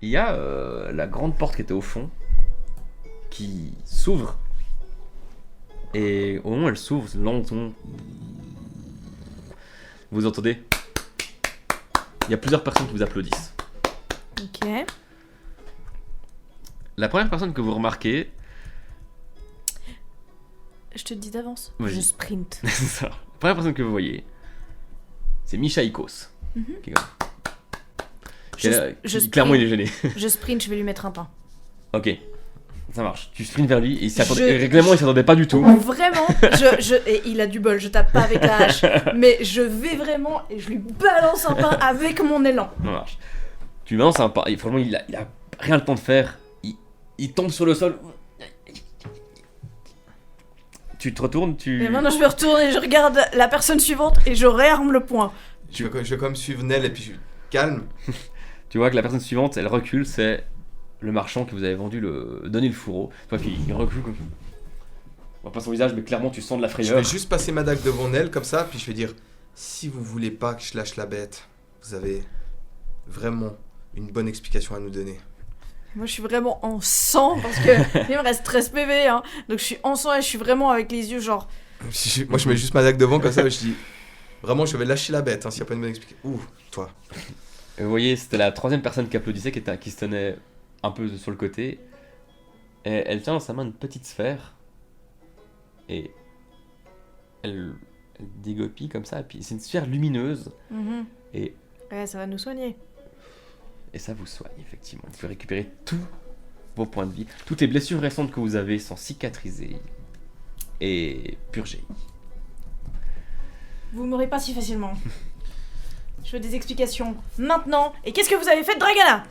il y a la grande porte qui était au fond qui s'ouvre. Et au moment où elle s'ouvre, lentement, vous entendez. Il y a plusieurs personnes qui vous applaudissent. Ok. La première personne que vous remarquez, Je te le dis d'avance. Vas-y. Je sprint. c'est ça. La première personne que vous voyez, c'est Misha Ikos. Qui est comme- Je clairement, il est sprint. gêné. Je sprint, je vais lui mettre un pain. Ok, ça marche. Tu sprints vers lui et Je- clairement, il s'attendait pas du tout. Vraiment, et il a du bol, je tape pas avec la hache, mais je vais vraiment et je lui balance un pain avec mon élan. Ça marche. Tu lui balances un pas. Et franchement, il a rien le temps de faire. Il tombe sur le sol. Tu te retournes, Et maintenant je me retourne et je regarde la personne suivante et je réarme le poing. Je vais quand même suivre Nel et puis je suis calme. Tu vois que la personne suivante, elle recule, c'est le marchand qui vous avait donné le fourreau. Tu vois qu'il recule comme ça. On voit pas son visage, mais clairement tu sens de la Je frayeur. vais juste passer ma dague devant Nel comme ça, puis je vais dire si vous voulez pas que je lâche la bête, vous avez vraiment une bonne explication à nous donner. Moi je suis vraiment en sang parce que il me reste 13 PV, hein. Donc je suis en sang et je suis vraiment avec les yeux genre... Moi je mets juste ma dague devant comme ça, et je dis vraiment je vais lâcher la bête s'il y a pas une bonne explication. Ouh, toi. Et vous voyez, c'était la troisième personne qui applaudissait, qui se tenait un peu sur le côté. Et elle tient dans sa main une petite sphère. Et elle dégopille comme ça. Et puis c'est une sphère lumineuse. Mhm. Et Ouais, ça va nous soigner. ça vous soigne, effectivement. Vous pouvez récupérer tous vos points de vie. Toutes les blessures récentes que vous avez sont cicatrisées et purgées. Vous m'aurez pas si facilement. Je veux des explications maintenant. Et qu'est-ce que vous avez fait de Dragana?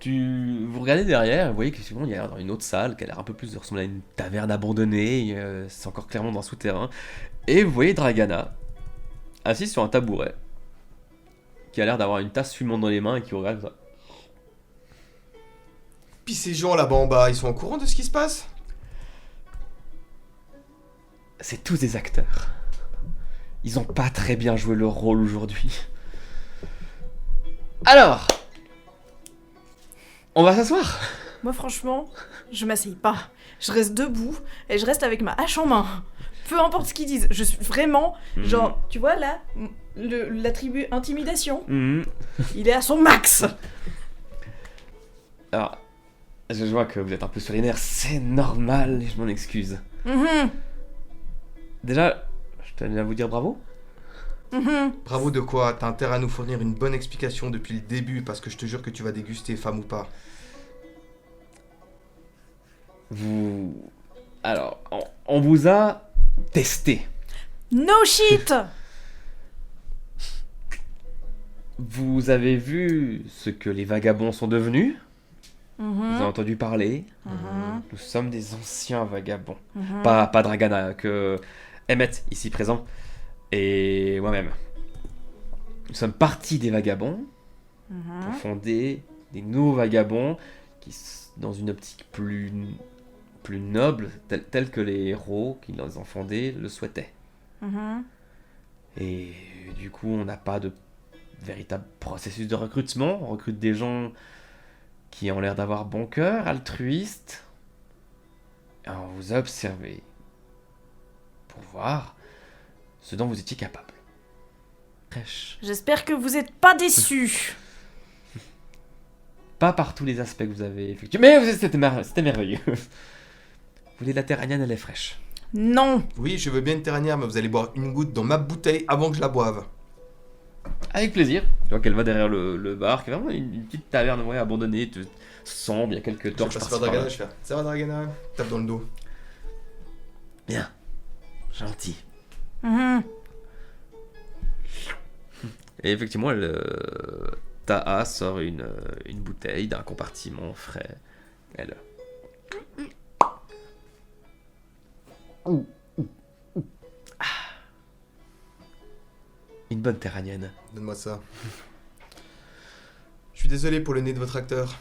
Vous regardez derrière, vous voyez qu'effectivement il y a dans une autre salle qui a l'air un peu plus de ressembler à une taverne abandonnée, c'est encore clairement dans un souterrain. Et vous voyez Dragana, assise sur un tabouret, qui a l'air d'avoir une tasse fumante dans les mains et qui vous regarde comme ça. Puis ces gens là-bas en bas, ils sont au courant de ce qui se passe? C'est tous des acteurs. Ils ont pas très bien joué leur rôle aujourd'hui. Alors, on va s'asseoir. Moi franchement, je m'asseye pas. Je reste debout et je reste avec ma hache en main. Peu importe ce qu'ils disent, je suis vraiment genre, tu vois là, l'attribut intimidation, Mhm. il est à son max. Alors, je vois que vous êtes un peu sur les nerfs, c'est normal, et je m'en excuse. Mhm, Déjà, je tenais à vous dire bravo. mhm. Bravo de quoi? T'as intérêt à nous fournir une bonne explication depuis le début parce que je te jure que tu vas déguster, femme ou pas. Alors, on vous a testé. No shit. Vous avez vu ce que les vagabonds sont devenus. Vous avez entendu parler. Nous sommes des anciens vagabonds. Pas Dragana, que Emmett, ici présent, et moi-même. Nous sommes partis des vagabonds pour fonder des nouveaux vagabonds qui, dans une optique plus noble, telle que les héros qui les ont fondés le souhaitaient. Et du coup, on n'a pas de véritable processus de recrutement. On recrute des gens qui ont l'air d'avoir bon cœur, altruistes. Et on vous a observé pour voir ce dont vous étiez capable. Fraîche. J'espère que vous êtes pas déçus. Pas par tous les aspects que vous avez effectués, mais c'était merveilleux. Vous voulez de la terre agnane, elle est fraîche. Non. Oui, je veux bien une terranière, mais vous allez boire une goutte dans ma bouteille avant que je la boive. Avec plaisir. Tu vois qu'elle va derrière le bar, qui est vraiment une petite taverne abandonnée, sombre, il y a quelques Je vais torches passer par-ci par Dragana, par-là. je fais ça va Dragana? Tape dans le dos. Bien. Gentil. Mhm. Et effectivement, Taha sort une bouteille d'un compartiment frais. Elle. Ah. Une bonne terranienne. Donne-moi ça. Je suis désolé pour le nez de votre acteur.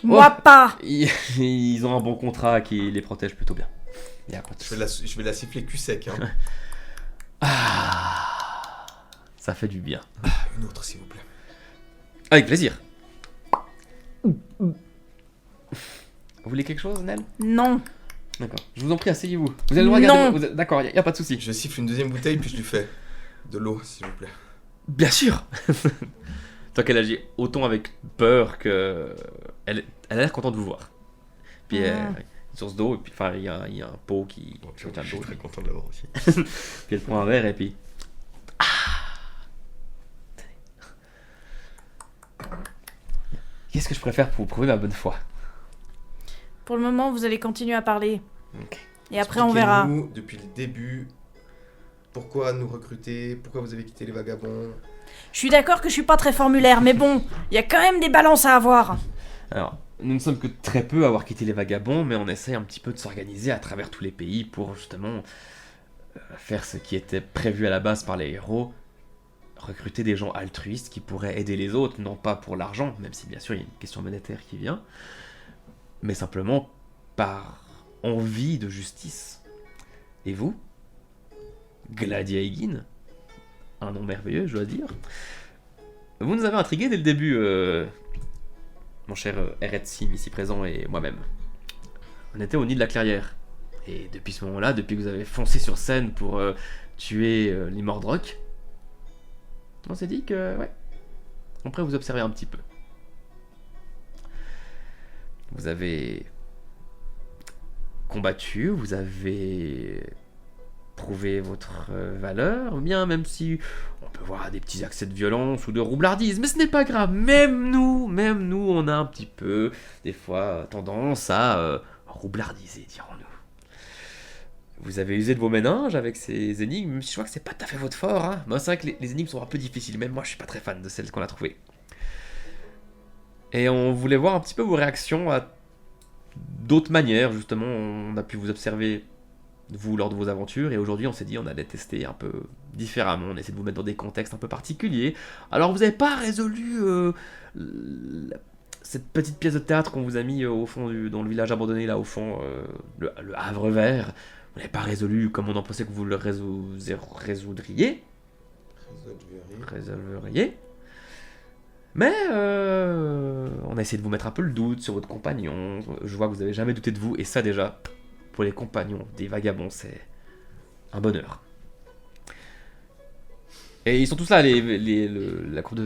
Moi pas. Ils ont un bon contrat qui les protège plutôt bien. Il y a pas de Je vais la siffler cul sec. Hein. Ah, ça fait du bien. Une autre, s'il vous plaît. Avec plaisir. Vous voulez quelque chose, Nel? Non. D'accord. Je vous en prie, asseyez-vous. Vous avez le droit de garder... D'accord, y a pas de souci. Je siffle une deuxième bouteille, puis je lui fais de l'eau, s'il vous plaît. Bien sûr. Tant qu'elle agit autant avec peur que... Elle a l'air contente de vous voir. Puis une source d'eau, et puis enfin il y a un pot qui... Bon, je suis très content de l'avoir aussi. Puis elle prend un verre et puis... Qu'est-ce que je préfère pour vous prouver ma bonne foi? Pour le moment, vous allez continuer à parler. Ok. Et après, on verra. Expliquez-nous, depuis le début, pourquoi nous recruter, pourquoi vous avez quitté les vagabonds. Je suis d'accord que je suis pas très formulaire, mais bon, il y a quand même des balances à avoir. Alors, nous ne sommes que très peu à avoir quitté les vagabonds, mais on essaie un petit peu de s'organiser à travers tous les pays pour justement faire ce qui était prévu à la base par les héros, recruter des gens altruistes qui pourraient aider les autres, non pas pour l'argent, même si bien sûr il y a une question monétaire qui vient, mais simplement par envie de justice. Et vous, Gladia Egin, un nom merveilleux, je dois dire, vous nous avez intrigués dès le début, mon cher Eretsim ici présent et moi-même. On était au nid de la clairière. Et depuis ce moment-là, depuis que vous avez foncé sur scène pour tuer les Mordroc, on s'est dit que, ouais, on pourrait vous observer un petit peu. Vous avez combattu, vous avez prouvé votre valeur, bien même si on peut voir des petits accès de violence ou de roublardise, mais ce n'est pas grave, même nous, on a un petit peu, des fois, tendance à roublardiser, dirons-nous. Vous avez usé de vos méninges avec ces énigmes, même si je crois que c'est pas tout à fait votre fort, hein. Moi, c'est vrai que les énigmes sont un peu difficiles, même moi je suis pas très fan de celles qu'on a trouvées. Et on voulait voir un petit peu vos réactions à d'autres manières, justement, on a pu vous observer, vous, lors de vos aventures, et aujourd'hui on s'est dit on allait tester un peu différemment, on essaie de vous mettre dans des contextes un peu particuliers. Alors vous n'avez pas résolu cette petite pièce de théâtre qu'on vous a mis au fond dans le village abandonné, là au fond, le Havre Vert, vous n'avez pas résolu comme on en pensait que vous le résoudriez. Résolveriez. Mais on a essayé de vous mettre un peu le doute sur votre compagnon. Je vois que vous n'avez jamais douté de vous, et ça déjà, pour les compagnons des vagabonds, c'est un bonheur. Et ils sont tous là, la troupe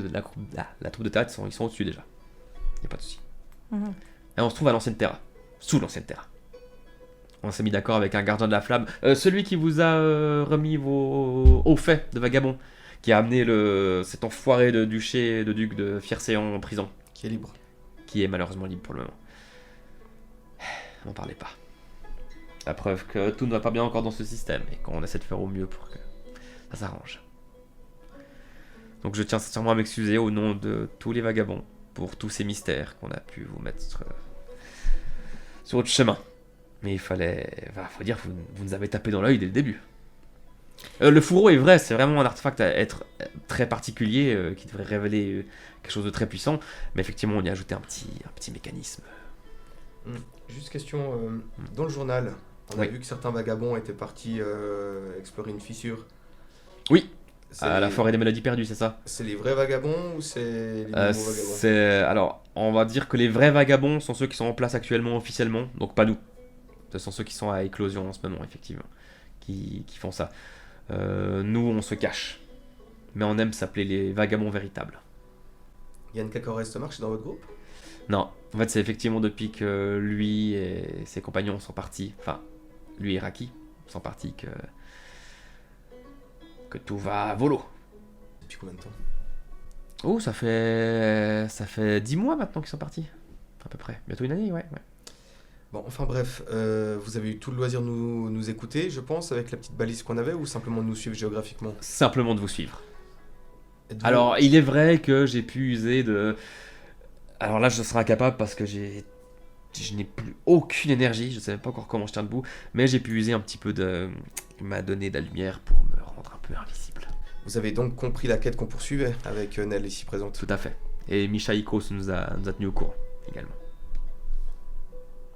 de théâtre, ils sont au-dessus déjà. Il n'y a pas de souci. Et on se trouve à l'ancienne Terra, sous l'ancienne Terra. On s'est mis d'accord avec un gardien de la flamme, celui qui vous a remis vos hauts faits de vagabonds, qui a amené cet enfoiré de duc de Fiercéan en prison. Qui est libre. Qui est malheureusement libre pour le moment. N'en parlez pas. La preuve que tout ne va pas bien encore dans ce système, et qu'on essaie de faire au mieux pour que ça s'arrange. Donc je tiens sincèrement à m'excuser au nom de tous les vagabonds, pour tous ces mystères qu'on a pu vous mettre sur votre chemin. Mais il faut dire que vous nous avez tapé dans l'œil dès le début. Le fourreau est vrai, c'est vraiment un artefact à être très particulier qui devrait révéler quelque chose de très puissant, mais effectivement on y a ajouté un petit mécanisme. Juste question, dans le journal, on a Oui. vu que certains vagabonds étaient partis explorer une fissure. Oui, C'est à la les- forêt des maladies perdues, c'est ça? C'est les vrais vagabonds ou c'est les nouveaux vagabonds? Alors, on va dire que les vrais vagabonds sont ceux qui sont en place actuellement officiellement, donc pas nous. Ce sont ceux qui sont à éclosion en ce moment, effectivement, qui font ça. Nous, on se cache, mais on aime s'appeler les vagabonds véritables. Yann Cacoreste marche dans votre groupe? Non, en fait, c'est effectivement depuis que lui et ses compagnons sont partis, enfin, lui et Raki sont partis que tout va à volo. Depuis combien de temps? Oh, ça fait 10 mois maintenant qu'ils sont partis, à peu près. Bientôt une année, ouais. Bon, enfin bref, vous avez eu tout le loisir de nous écouter, je pense, avec la petite balise qu'on avait, ou simplement de nous suivre géographiquement? Simplement de vous suivre. Êtes-vous- Alors, il est vrai que j'ai pu user de... Alors là, je serai incapable parce que je n'ai plus aucune énergie, je ne sais même pas encore comment je tiens debout, mais j'ai pu user un petit peu de... Il m'a donné de la lumière pour me rendre un peu invisible. Vous avez donc compris la quête qu'on poursuivait avec Nell ici présente. Tout à fait. Et Misha Ikos nous a tenu au courant, également.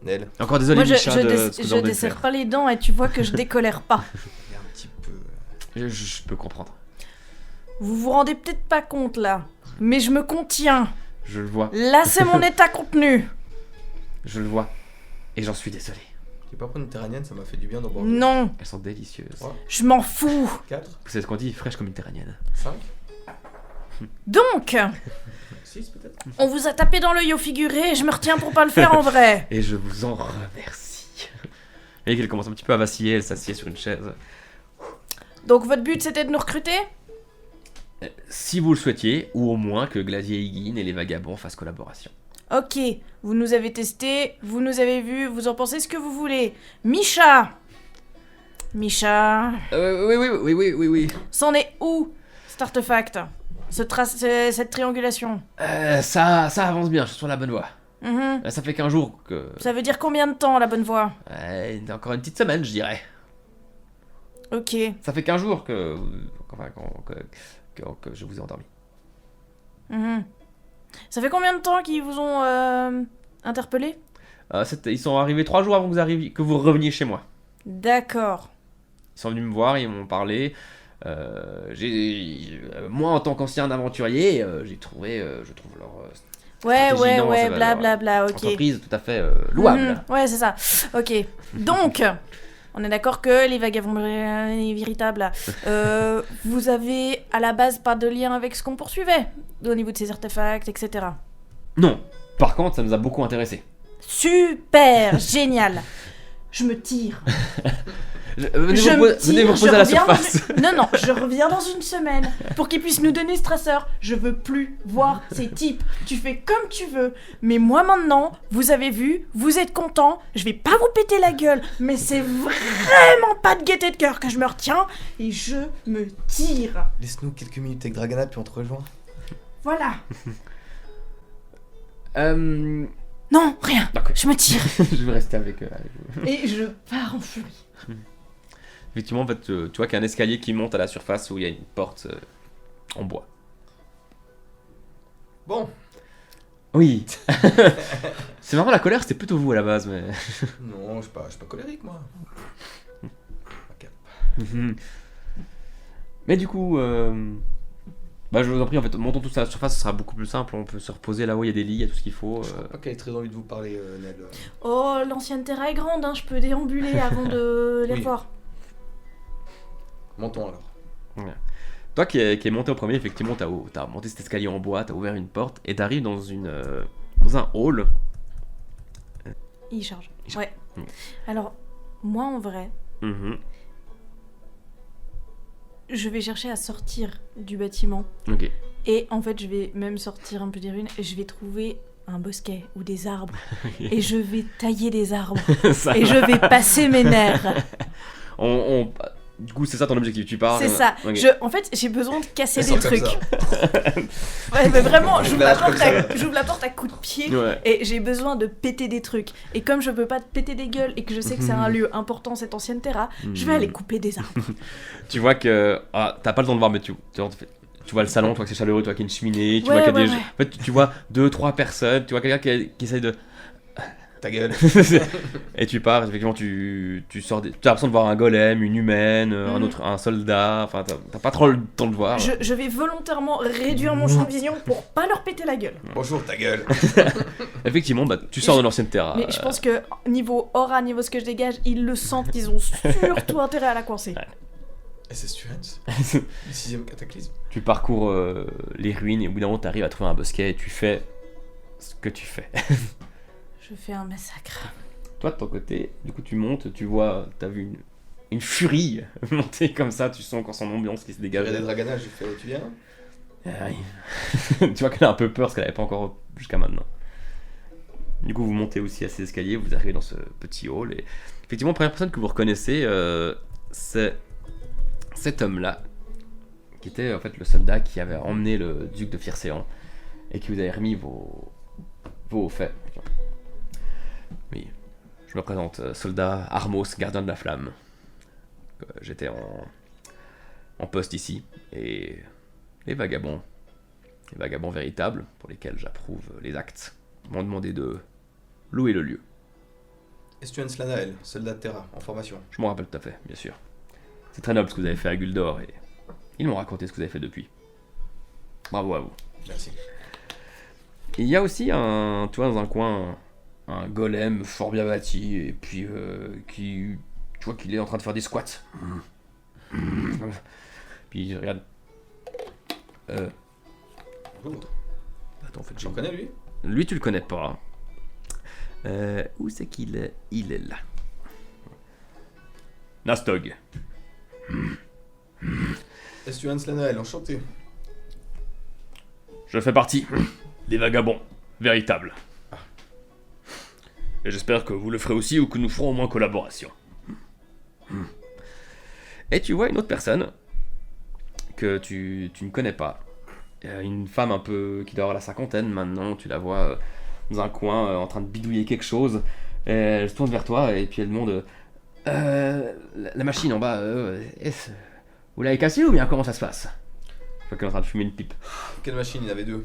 Nell, Encore désolé, Moi, Misha, de ce que je vous avez desserre faire. pas les dents et tu vois que je décolère pas. il y a un petit peu... Je peux comprendre. Vous vous rendez peut-être pas compte là, mais je me contiens. Je le vois. Là, c'est mon état contenu. Je le vois. Et j'en suis désolé. Tu peux pas prendre une terranienne, ça m'a fait du bien d'en boire. Non, Elles sont délicieuses. Ouais. je m'en fous. 4, Vous savez ce qu'on dit? Fraîche comme une terranienne. 5, Donc, 6 peut-être. on vous a tapé dans l'œil au figuré et je me retiens pour pas le faire en vrai. Et je vous en remercie. Et qu'elle commence un petit peu à vaciller, elle s'assied sur une chaise. Donc votre but c'était de nous recruter? Si vous le souhaitiez, ou au moins que Gladier Higgin et les vagabonds fassent collaboration. Ok, vous nous avez testé, vous nous avez vu, vous en pensez ce que vous voulez. Misha, Oui. c'en est où cet artefact? Cette triangulation? Ça avance bien, je suis sur la bonne voie. Mhm. Ça fait qu'un jour que... Ça veut dire combien de temps la bonne voie? encore une petite semaine, je dirais. Ok. Ça fait qu'un jour que... Enfin, que je vous ai endormi. Mhm. Ça fait combien de temps qu'ils vous ont interpellé? Ils sont arrivés 3 jours avant que vous reveniez chez moi. D'accord. Ils sont venus me voir, ils m'ont parlé. Moi, en tant qu'ancien aventurier, je trouve leur Ouais, blablabla, ok. entreprise tout à fait louable. Mhm. Ouais, c'est ça. Ok. Donc, on est d'accord que les vagabonds véritables, vous avez à la base pas de lien avec ce qu'on poursuivait au niveau de ces artefacts, etc. Non. Par contre, ça nous a beaucoup intéressés. Super, génial. Je me tire. Venez vous reposer à la surface. Non, je reviens dans une semaine pour qu'ils puissent nous donner ce traceur. Je veux plus voir ces types. Tu fais comme tu veux. Mais moi maintenant, vous avez vu, vous êtes contents. Je vais pas vous péter la gueule, mais c'est vraiment pas de gaieté de cœur que je me retiens et je me tire. Laisse-nous quelques minutes avec Dragana, puis on te rejoint. Voilà. D'accord. Non, rien. Je me tire. Je vais rester avec vous. Et je pars en furie. Effectivement, en fait, tu vois qu'il y a un escalier qui monte à la surface où il y a une porte en bois. Bon. Oui. C'est marrant, la colère, c'était plutôt vous à la base, mais... Non, je suis pas colérique, moi. Ok. Mais du coup, je vous en prie, en fait, montons tous à la surface, ce sera beaucoup plus simple. On peut se reposer là-haut, il y a des lits, il y a tout ce qu'il faut. Je crois pas qu'elle ait très envie de vous parler, Nel. Oh, l'ancienne terra est grande, hein. Je peux déambuler avant de les Oui. voir. Montons alors. Toi qui est monté au premier, effectivement, t'as monté cet escalier en bois, t'as ouvert une porte et t'arrives dans un hall. Il charge. Il charge. Ouais. Mm. Alors, moi en vrai, Mhm. je vais chercher à sortir du bâtiment. Ok. Et en fait, je vais même sortir un peu des ruines. Et je vais trouver un bosquet ou des arbres. Et je vais tailler des arbres. Ça Et je vais passer mes nerfs. Du coup, c'est ça ton objectif, tu pars. C'est ça. Ok. En fait, j'ai besoin de casser des Elle sort comme trucs. ça. Ouais, mais vraiment, j'ouvre la, Lâche comme ça. j'ouvre la porte à coups de pied. Ouais. Et j'ai besoin de péter des trucs. Et comme je peux pas te péter des gueules et que je sais que c'est un lieu important, cette ancienne terra, je vais aller couper des arbres. Tu vois que. T'as pas le temps de voir, mais tu vois le salon, tu vois que c'est chaleureux, tu vois qu'il y a une cheminée, tu Ouais, vois qu'il y a ouais, des. ouais. En fait, tu vois 2-3 personnes, tu vois quelqu'un qui essaye de. Ta gueule. Et tu pars, effectivement, tu sors des. Tu as l'impression de voir un golem, une humaine, un soldat, enfin, t'as pas trop le temps de voir. Je vais volontairement réduire mon champ de vision pour pas leur péter la gueule. Bonjour, ta gueule. Effectivement, tu sors de l'ancienne terra. Mais je pense que niveau aura, niveau ce que je dégage, ils le sentent, ils ont surtout intérêt à la coincer. SS Students. Le 6ème cataclysme. Tu parcours les ruines et au bout d'un moment, t'arrives à trouver un bosquet et tu fais ce que tu fais. Je fais un massacre. Toi, de ton côté, du coup, tu montes, tu vois, t'as vu une furie monter comme ça, tu sens encore son ambiance qui se J'ai dégage. regardé Dragana, j'ai fait, tu viens? Tu vois qu'elle a un peu peur parce qu'elle avait pas encore jusqu'à maintenant. Du coup, vous montez aussi à ces escaliers, vous arrivez dans ce petit hall et effectivement, la première personne que vous reconnaissez, c'est cet homme-là, qui était en fait le soldat qui avait emmené le duc de Fircéan et qui vous avait remis vos faits. Oui, je me présente, soldat Armos, gardien de la flamme. J'étais en poste ici, et les vagabonds véritables, pour lesquels j'approuve les actes, m'ont demandé de louer le lieu. Estuan Slanael, soldat de Terra, en formation. Je m'en rappelle tout à fait, bien sûr. C'est très noble ce que vous avez fait à Guldor, et ils m'ont raconté ce que vous avez fait depuis. Bravo à vous. Merci. Il y a aussi tu vois, dans un coin, un golem fort bien bâti, et puis qui... Tu vois qu'il est en train de faire des squats. Puis regarde. Attends, en fait, je le connais, lui. Lui, tu le connais pas. Où c'est qu'il est? Il est là. Nastog. Estuan Slanael, enchanté. Je fais partie des vagabonds véritables. Et j'espère que vous le ferez aussi ou que nous ferons au moins collaboration. Et tu vois une autre personne que tu ne connais pas. Une femme un peu qui doit avoir la cinquantaine maintenant, tu la vois dans un coin en train de bidouiller quelque chose. Et elle se tourne vers toi et puis elle demande la machine en bas, vous l'avez cassée ou bien comment ça se passe? Je vois qu'elle est en train de fumer une pipe. Quelle machine? Il y en avait deux.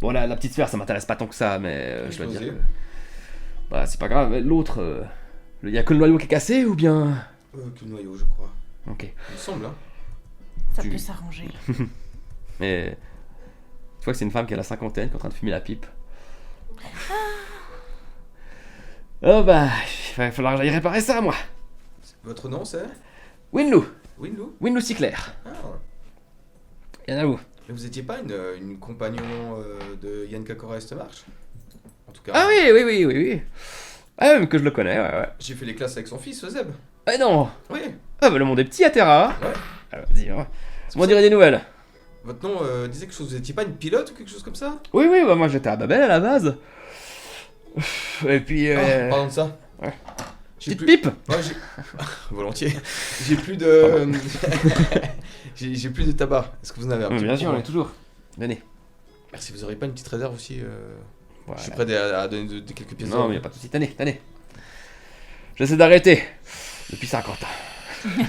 Bon, la petite sphère ça m'intéresse pas tant que ça, mais je dois dire Explosé. que. Bah, c'est pas grave, mais l'autre. Il y a que le noyau qui est cassé ou bien. Que le noyau, je crois. Ok. Il me semble, hein. Ça Tu- peut s'arranger. Mais. Tu vois que c'est une femme qui a la cinquantaine qui est en train de fumer la pipe. Oh bah, il va falloir que j'aille réparer ça moi. Votre nom, c'est Winloo Winloo? Winloo Siclair. Ah. Y'en a où? Mais vous étiez pas une compagnon de Yann Kakora Estemarch? En tout cas, Ah oui. Ah, même que je le connais, ouais. j'ai fait les classes avec son fils, Zeb. Ah non. Oui. Ah bah le monde est petit à Terra. Ouais. Ah, vas-y, hein. Moi dirait des nouvelles. Votre nom disait quelque chose. Vous étiez pas une pilote ou quelque chose comme ça? Oui, bah moi j'étais à Babel à la base. Et puis... Ah, parlons de ça. ouais. J'ai Petite plus... pipe. Ouais, volontiers. J'ai plus de... j'ai plus de tabac. Est-ce que vous en avez un petit Bien peu sûr, pour on moi? est toujours. Venez. Merci, vous aurez pas une petite réserve aussi Voilà. Je suis prêt à donner de quelques pièces Non, d'or. mais y a pas de soucis. Tenez. J'essaie d'arrêter. Depuis 50 ans.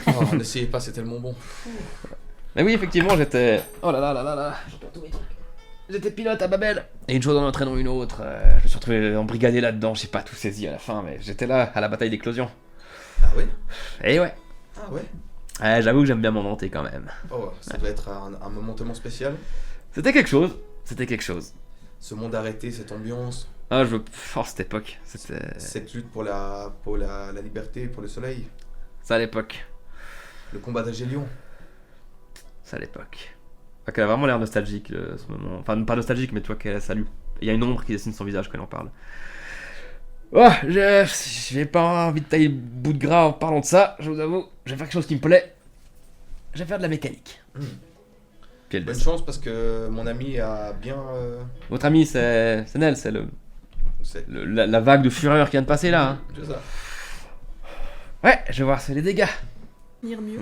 Oh, n'essayez pas, c'est tellement bon. Mais oui, effectivement, j'étais... Oh là là. Je perds tous mes trucs. J'étais pilote à Babel. Et une chose en entraînant une autre. Je me suis retrouvé embrigadé là-dedans. J'ai pas tout saisi à la fin, mais j'étais là, à la bataille d'éclosion. Ah ouais? Et ouais. Ah ouais? J'avoue que j'aime bien m'en vanter quand même. Oh, ça doit être un moment tellement spécial. C'était quelque chose. Ce monde arrêté, cette ambiance, Ah, je veux force cette époque. C'était... cette lutte pour la liberté, pour le soleil, Ça à l'époque. le combat d'Agélion. Ça à l'époque. Enfin, qu'elle a vraiment l'air nostalgique, ce moment. Enfin, pas nostalgique, mais tu vois qu'elle salue. Il y a une ombre qui dessine son visage quand elle en parle. Oh, j'ai pas envie de tailler le bout de gras en parlant de ça, je vous avoue. Je vais faire quelque chose qui me plaît. Je vais faire de la mécanique. Puis elle Bonne baisse. chance parce que mon ami a bien... Votre ami, c'est Nel, c'est c'est la vague de fureur qui vient de passer là. Hein. c'est ça. Ouais, je vais voir, c'est les dégâts. Lire mieux.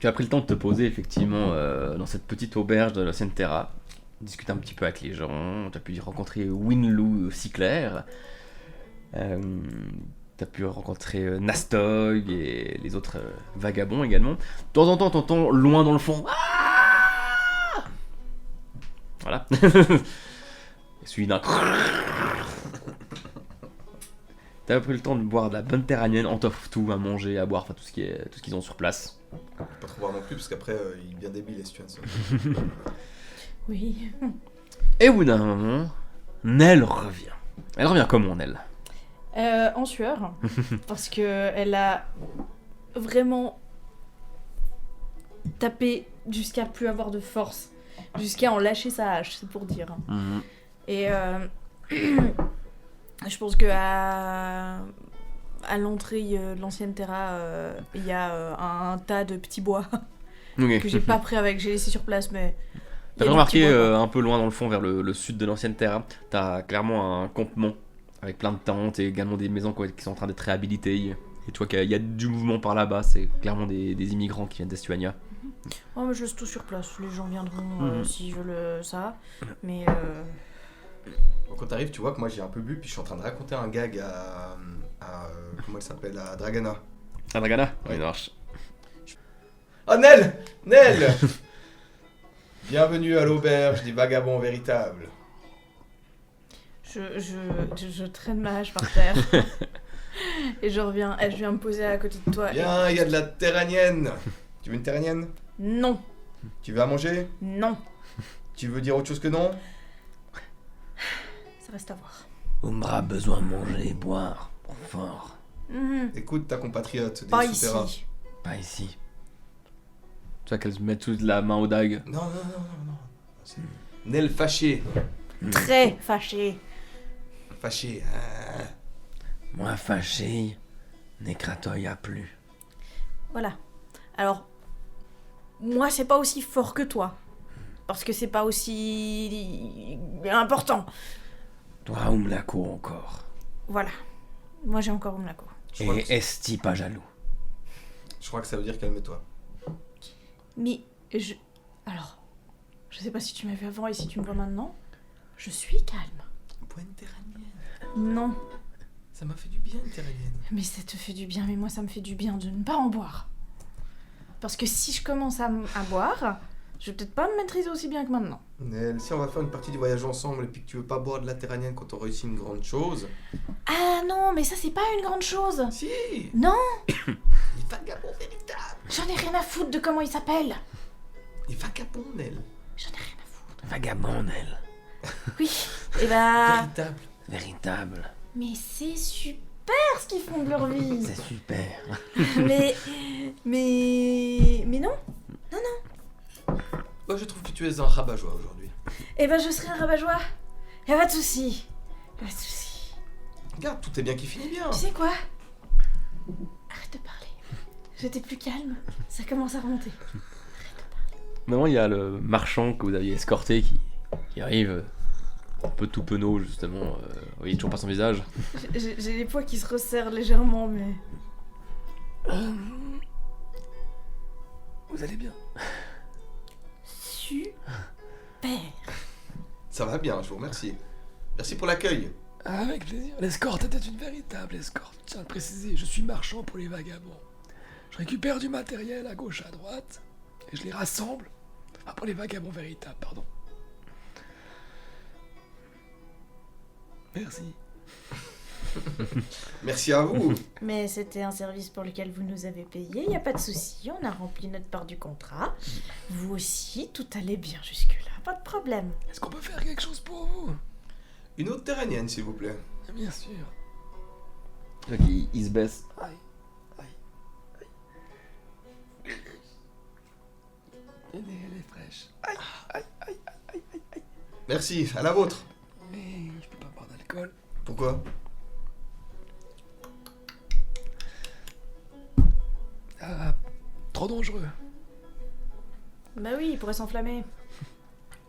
Tu as pris le temps de te poser effectivement dans cette petite auberge de l'ancienne Terra, discuter un petit peu avec les gens, tu as pu rencontrer Winloo Siclair, tu as pu rencontrer Nastog et les autres vagabonds également. De temps en temps, t'entends loin dans le fond. Ah voilà. Suivi d'un... T'as pris le temps de boire de la bonne terranienne, on t'offre tout à manger, à boire, enfin tout ce qu'ils ont sur place. Pas trop voir non plus parce qu'après il est bien débile, Estuan. Oui. Et au bout d'un moment, Nell revient. Elle revient comment, Nell? En sueur. Parce que elle a vraiment tapé jusqu'à plus avoir de force. Jusqu'à en lâcher sa hache, c'est pour dire. Et je pense que à l'entrée de l'ancienne Terra, il y a un tas de petits bois Ok. que j'ai pas pris avec, j'ai laissé sur place, mais. il y T'as a des remarqué petits bois, quoi. un peu loin dans le fond, vers le sud de l'ancienne Terra, t'as clairement un campement avec plein de tentes et également des maisons qui sont en train d'être réhabilitées. Et tu vois qu'il y a du mouvement par là-bas, c'est clairement des immigrants qui viennent d'Estuania. Oh, mais je laisse tout sur place, les gens viendront s'ils veulent ça. Mais. Quand t'arrives, tu vois que moi j'ai un peu bu, puis je suis en train de raconter un gag à comment elle s'appelle, à Dragana. Ah, Dragana? Oui, ça marche. Oh Nell! Nell! Bienvenue à l'auberge des vagabonds véritables. Je traîne ma hache par terre. Et je viens me poser à côté de toi. Bien, il y a de la terranienne. Tu veux une terranienne? Non, Tu veux à manger? non, Tu veux dire autre chose que non? ça reste à voir. Umbra a besoin de manger et boire. Pour fort. Écoute ta compatriote des Pas souterrains. ici. Pas ici. Tu vois qu'elle se met toute la main aux dagues. Non. C'est Nel fâché. Très fâché. Fâché. Moi fâché, Nécratoy a plus. Voilà. Alors, moi, c'est pas aussi fort que toi. Parce que c'est pas aussi important. Toi, Umlako encore. Voilà. Moi, j'ai encore Umlako. Et Esti pas jaloux. Je crois que ça veut dire calme-toi. Mais Alors, je sais pas si tu m'as vu avant et si tu me vois maintenant. Je suis calme. Bonne terranienne. Non. Ça m'a fait du bien, une terranienne. Mais ça te fait du bien, mais moi, ça me fait du bien de ne pas en boire. Parce que si je commence à boire, je vais peut-être pas me maîtriser aussi bien que maintenant. Nel, si on va faire une partie du voyage ensemble et puis que tu veux pas boire de la terranienne quand on réussit une grande chose. Ah non, mais ça, c'est pas une grande chose. Si. Non. Les vagabonds véritables. J'en ai rien à foutre de comment il s'appelle. Les vagabonds, Nel. J'en ai rien à foutre. Vagabond, elle. Oui. Et bah... Véritable. Véritable. Mais c'est super ce qu'ils font de leur vie. C'est super. Mais non. Moi, je trouve que tu es un rabat-joie aujourd'hui. Eh ben, je serai un rabat-joie. Y'a pas de souci. Pas de souci. Regarde, tout est bien qui finit bien. Tu sais quoi? Arrête de parler. J'étais plus calme. Ça commence à remonter. Maintenant, il y a le marchand que vous aviez escorté qui arrive, un peu tout penaud, justement. Vous voyez toujours pas son visage. J'ai les poids qui se resserrent légèrement, mais... Vous allez bien? Super. Ça va bien, je vous remercie. Merci pour l'accueil. Avec plaisir. L'escorte était une véritable escorte, je tiens à le préciser. Je suis marchand pour les vagabonds. Je récupère du matériel à gauche, à droite, et je les rassemble. Ah, pour les vagabonds véritables, pardon. Merci. Merci à vous. Mais c'était un service pour lequel vous nous avez payé, y a pas de souci, on a rempli notre part du contrat. Vous aussi, tout allait bien jusque-là, pas de problème. Est-ce qu'on peut faire quelque chose pour vous? Une autre terranienne, s'il vous plaît. Bien sûr. Donc, il se baisse. Aïe, aïe, aïe. Elle est fraîche. Aïe, aïe, aïe, aïe, aïe, aïe. Merci, à la vôtre. Mais je peux pas boire d'alcool. Pourquoi? Ah, trop dangereux. Bah oui, il pourrait s'enflammer.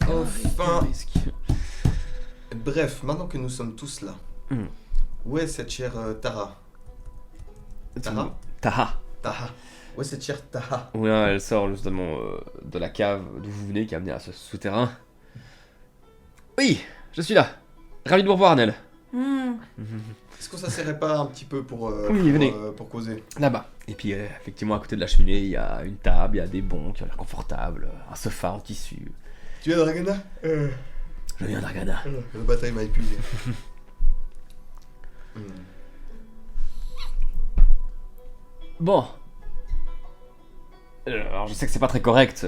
Enfin. Risque. Bref, maintenant que nous sommes tous là, où est cette chère Tara? Tara? Taha. Taha. Où est cette chère Taha? Oui, elle sort justement de la cave d'où vous venez, qui a amené à ce souterrain. Oui, je suis là. Ravi de vous revoir, Nel. Est-ce que ça serait pas un petit peu pour, Oui, venez. pour causer? Là-bas. Et puis, effectivement, à côté de la cheminée, il y a une table, il y a des bancs qui ont l'air confortables, un sofa en tissu. Tu es Dragana? Je viens d'Argana. Le bataille m'a épuisé. Bon. Alors, je sais que c'est pas très correct,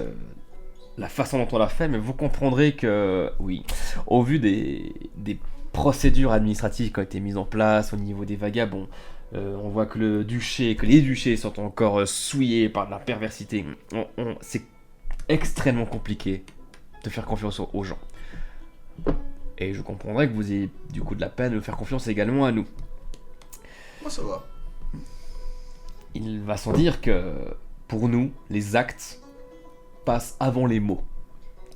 la façon dont on l'a fait, mais vous comprendrez que, oui, au vu des procédures administratives qui ont été mises en place au niveau des vagabonds, on voit que les duchés sont encore souillés par de la perversité. C'est extrêmement compliqué de faire confiance aux gens. Et je comprendrais que vous ayez du coup de la peine de faire confiance également à nous. Moi, ça va. Il va sans dire que, pour nous, les actes passent avant les mots.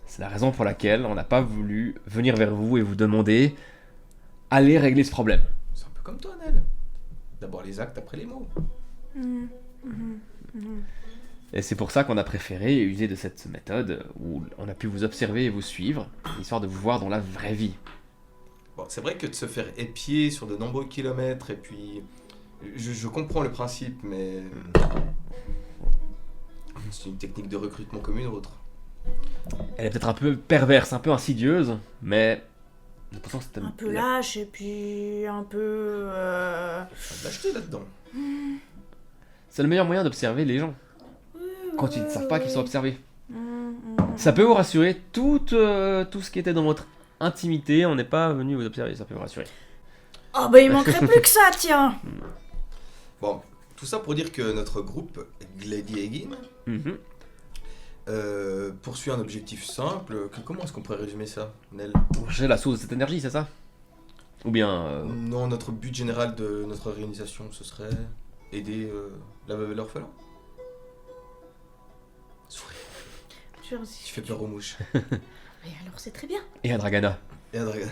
C'est la raison pour laquelle on n'a pas voulu venir vers vous et vous demander « Allez régler ce problème ». C'est un peu comme toi, Nel. D'abord les actes, après les mots. Et c'est pour ça qu'on a préféré user de cette méthode où on a pu vous observer et vous suivre, histoire de vous voir dans la vraie vie. Bon, c'est vrai que de se faire épier sur de nombreux kilomètres, et puis... Je comprends le principe, mais... C'est une technique de recrutement comme une autre. Elle est peut-être un peu perverse, un peu insidieuse, mais... j'ai l'impression que c'était Un peu lâche et puis un peu... Pas de lâcheté là-dedans. C'est le meilleur moyen d'observer les gens, quand ils ne savent pas qu'ils sont observés. Ça peut vous rassurer, tout ce qui était dans votre intimité, on n'est pas venu vous observer, ça peut vous rassurer. Oh bah il manquerait plus que ça, tiens. Bon, tout ça pour dire que notre groupe, Gladiagin, Mhm. poursuit un objectif simple. Comment est-ce qu'on pourrait résumer ça, Nel? J'ai la source de cette énergie, c'est ça? Ou bien... Non, notre but général de notre organisation, ce serait aider la veuve et l'orphelin. Souris, tu fais peur aux mouches. Mais alors c'est très bien. Et à Dragana. Et Adrien.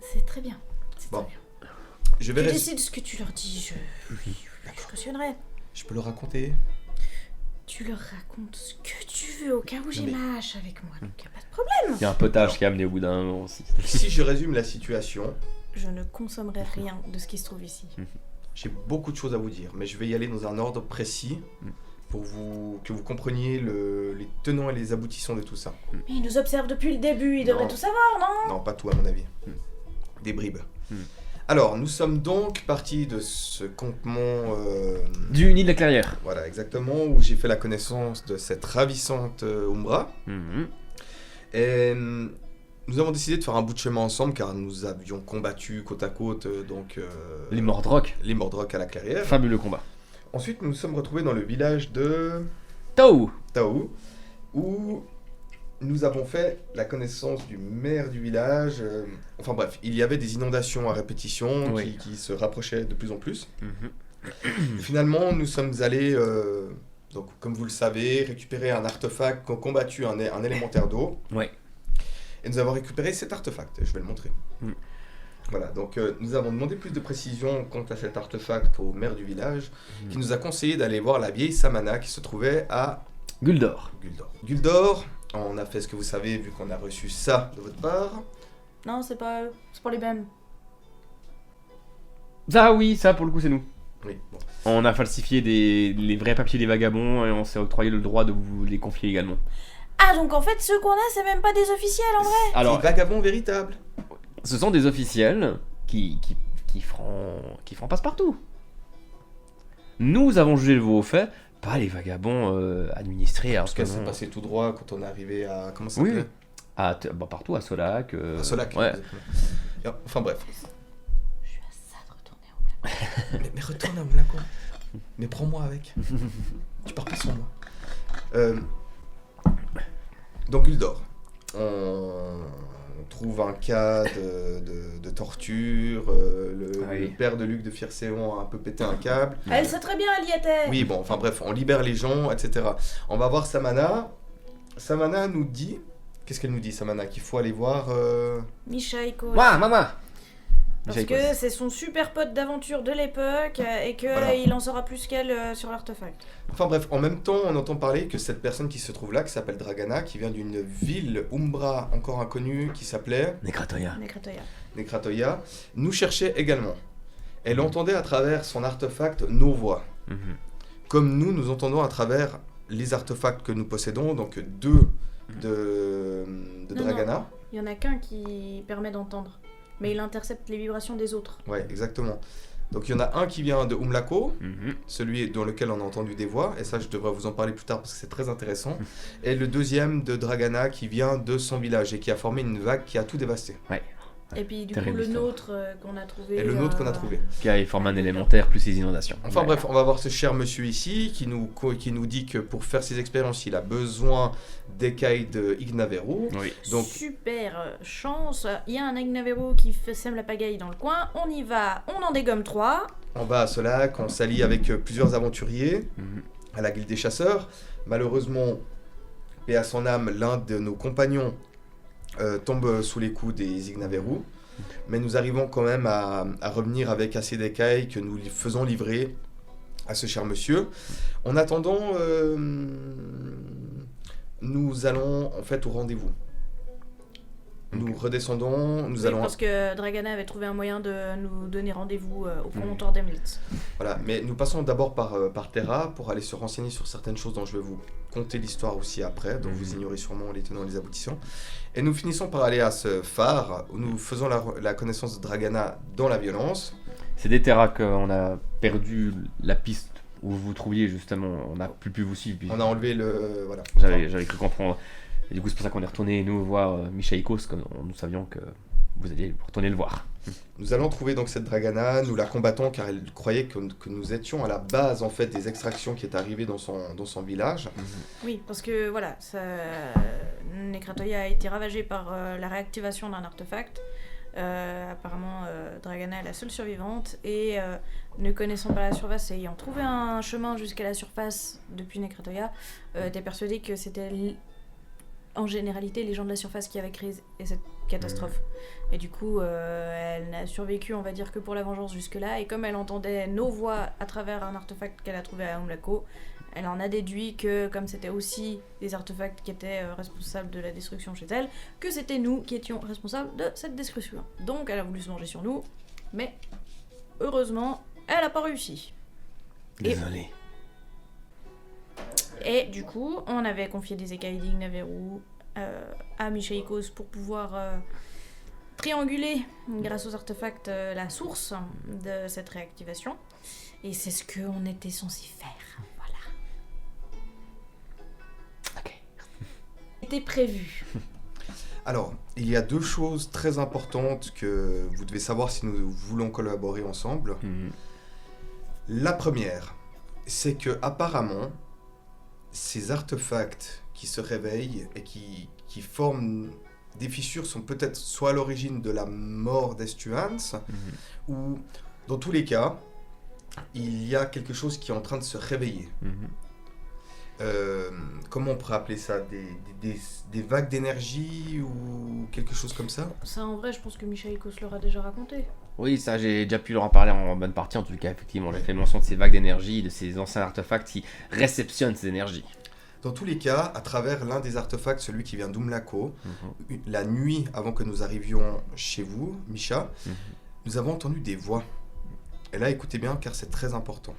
C'est très bien. C'est Bon. très bien. Je vais Tu rester. décides ce que tu leur dis, je cautionnerai. Je peux le raconter. Tu leur racontes ce que tu veux, au cas où j'ai mais- ma hache avec moi, donc y a pas de problème. Il y a un potage qui a amené au bout d'un moment aussi. Si je résume la situation, Je ne consommerai rien de ce qui se trouve ici. j'ai beaucoup de choses à vous dire, mais je vais y aller dans un ordre précis pour que vous compreniez les tenants et les aboutissants de tout ça. Mais il nous observe depuis le début, il devrait Non. tout savoir, non? Non, pas tout à mon avis. Des bribes. Alors, nous sommes donc partis de ce campement, Du nid de la clairière. voilà exactement, où j'ai fait la connaissance de cette ravissante Umbra. Mhm. Et nous avons décidé de faire un bout de chemin ensemble car nous avions combattu côte à côte Les Mordrocs. les Mordrocs à la clairière. Fabuleux combat. Ensuite, nous nous sommes retrouvés dans le village de Tao. Tao, où nous avons fait la connaissance du maire du village. Enfin bref, il y avait des inondations à répétition Oui. qui se rapprochaient de plus en plus. Mhm. Finalement, nous sommes allés, donc, comme vous le savez, récupérer un artefact, combattu un élémentaire d'eau. Ouais. Et nous avons récupéré cet artefact. Je vais le montrer. Mm. Voilà, donc nous avons demandé plus de précision quant à cet artefact au maire du village, qui nous a conseillé d'aller voir la vieille Samana qui se trouvait à Guldor. Guldor. Guldor, on a fait ce que vous savez vu qu'on a reçu ça de votre part. Non, c'est pas les mêmes. Ah oui, ça pour le coup c'est nous. Oui, bon. On a falsifié les vrais papiers des vagabonds et on s'est octroyé le droit de vous les confier également. Ah, donc en fait, ceux qu'on a, c'est même pas des officiels en vrai. Alors, Des vagabonds véritables. ce sont des officiels qui feront passe-partout. Nous avons jugé vos faits, pas les vagabonds administrés. Parce qu'elle s'est Artenon. passée tout droit quand on est arrivé à... Comment ça Oui, s'appelait partout, à Solac. À Solac. Ouais. exactement. Et enfin bref. Je suis à ça de retourner au blague. Mais retourne à Moulaco. Mais prends-moi avec. Tu pars pas sans moi. Donc Guldor. On trouve un cas de torture. Oui. Le père de Luc de Fircéon a un peu pété un câble. Elle sait très bien, elle y était. Oui, bon, enfin bref, on libère les gens, etc. On va voir Samana. Samana nous dit... Qu'est-ce qu'elle nous dit, Samana? Qu'il faut aller voir... Michaiko. Ouah, maman. Parce que c'est son super pote d'aventure de l'époque et que Voilà. il en saura plus qu'elle sur l'artefact. Enfin bref, en même temps, on entend parler que cette personne qui se trouve là, qui s'appelle Dragana, qui vient d'une ville Umbra encore inconnue, qui s'appelait Necratoya. Necratoya. Necratoya, nous cherchait également. Elle entendait à travers son artefact nos voix. Mhm. Comme nous entendons à travers les artefacts que nous possédons, donc deux de Non, Dragana. Il y en a qu'un qui permet d'entendre, mais il intercepte les vibrations des autres. Ouais, exactement. Donc il y en a un qui vient de Umlako, Mhm. celui dans lequel on a entendu des voix, et ça je devrais vous en parler plus tard parce que c'est très intéressant. Et le deuxième de Dragana qui vient de son village et qui a formé une vague qui a tout dévasté. Et puis du Terrible coup le histoire. nôtre qu'on a trouvé. Et le nôtre qu'on a trouvé. Qui a formé un élémentaire plus les inondations. Enfin Ouais. bref, on va voir ce cher monsieur ici qui nous dit que pour faire ses expériences, il a besoin d'écailles de Ignaveru. Oui. Donc Super chance, il y a un Agnavero qui sème la pagaille dans le coin, on y va, on en dégomme 3. on va à Solac, on s'allie avec plusieurs aventuriers Mhm. à la guilde des chasseurs. Malheureusement, paix à son âme, l'un de nos compagnons tombe sous les coups des Ignaveru. Mais nous arrivons quand même à revenir avec assez d'écailles que nous faisons livrer à ce cher monsieur. En attendant, nous allons en fait au rendez-vous. Nous redescendons, nous Oui, allons... parce que Dragana avait trouvé un moyen de nous donner rendez-vous au promontoire d'Emlitz. Voilà, mais nous passons d'abord par Terra pour aller se renseigner sur certaines choses dont je vais vous conter l'histoire aussi après, dont vous ignorez sûrement les tenants et les aboutissants. Et nous finissons par aller à ce phare où nous faisons la connaissance de Dragana dans la violence. C'est des terras qu'on a perdu la piste où vous vous trouviez justement. On n'a plus pu vous suivre. puis On a enlevé le... Voilà. J'avais cru comprendre. Et du coup, c'est pour ça qu'on est retourné nous voir Michaikos, comme nous savions que vous allez retourner le voir. Nous allons trouver donc cette Dragana, nous la combattons car elle croyait que nous étions à la base en fait des extractions qui est arrivées dans son village. Oui, parce que voilà, Necratoia a été ravagée par la réactivation d'un artefact. Apparemment, Dragana est la seule survivante et ne connaissant pas la surface et ayant trouvé un chemin jusqu'à la surface depuis Necratoia, était persuadée que c'était en généralité les gens de la surface qui avaient créé cette catastrophe. Et du coup, elle n'a survécu, on va dire, que pour la vengeance jusque-là. Et comme elle entendait nos voix à travers un artefact qu'elle a trouvé à Umlako, elle en a déduit que, comme c'était aussi des artefacts qui étaient responsables de la destruction chez elle, que c'était nous qui étions responsables de cette destruction. Donc elle a voulu se venger sur nous, mais heureusement, elle n'a pas réussi. Désolé. Et du coup, on avait confié des écailles d'Ignaveru à Michaikos pour pouvoir trianguler, grâce aux artefacts, la source de cette réactivation. Et c'est ce qu'on était censé faire. Voilà. Ok. C'était prévu. Alors, il y a 2 choses très importantes que vous devez savoir si nous voulons collaborer ensemble. La première, c'est que apparemment, ces artefacts qui se réveillent et qui forment des fissures sont peut-être soit à l'origine de la mort d'Estuans, ou dans tous les cas, il y a quelque chose qui est en train de se réveiller. Comment on pourrait appeler ça, des vagues d'énergie ou quelque chose comme ça? Ça, en vrai, je pense que Michaikos leur a déjà raconté. Oui, ça, j'ai déjà pu leur en parler en bonne partie. En tout cas, effectivement, j'ai fait mention de ces vagues d'énergie, de ces anciens artefacts qui réceptionnent ces énergies. Dans tous les cas, à travers l'un des artefacts, celui qui vient d'Umlako, la nuit avant que nous arrivions chez vous, Misha, nous avons entendu des voix. Et là, écoutez bien, car c'est très important.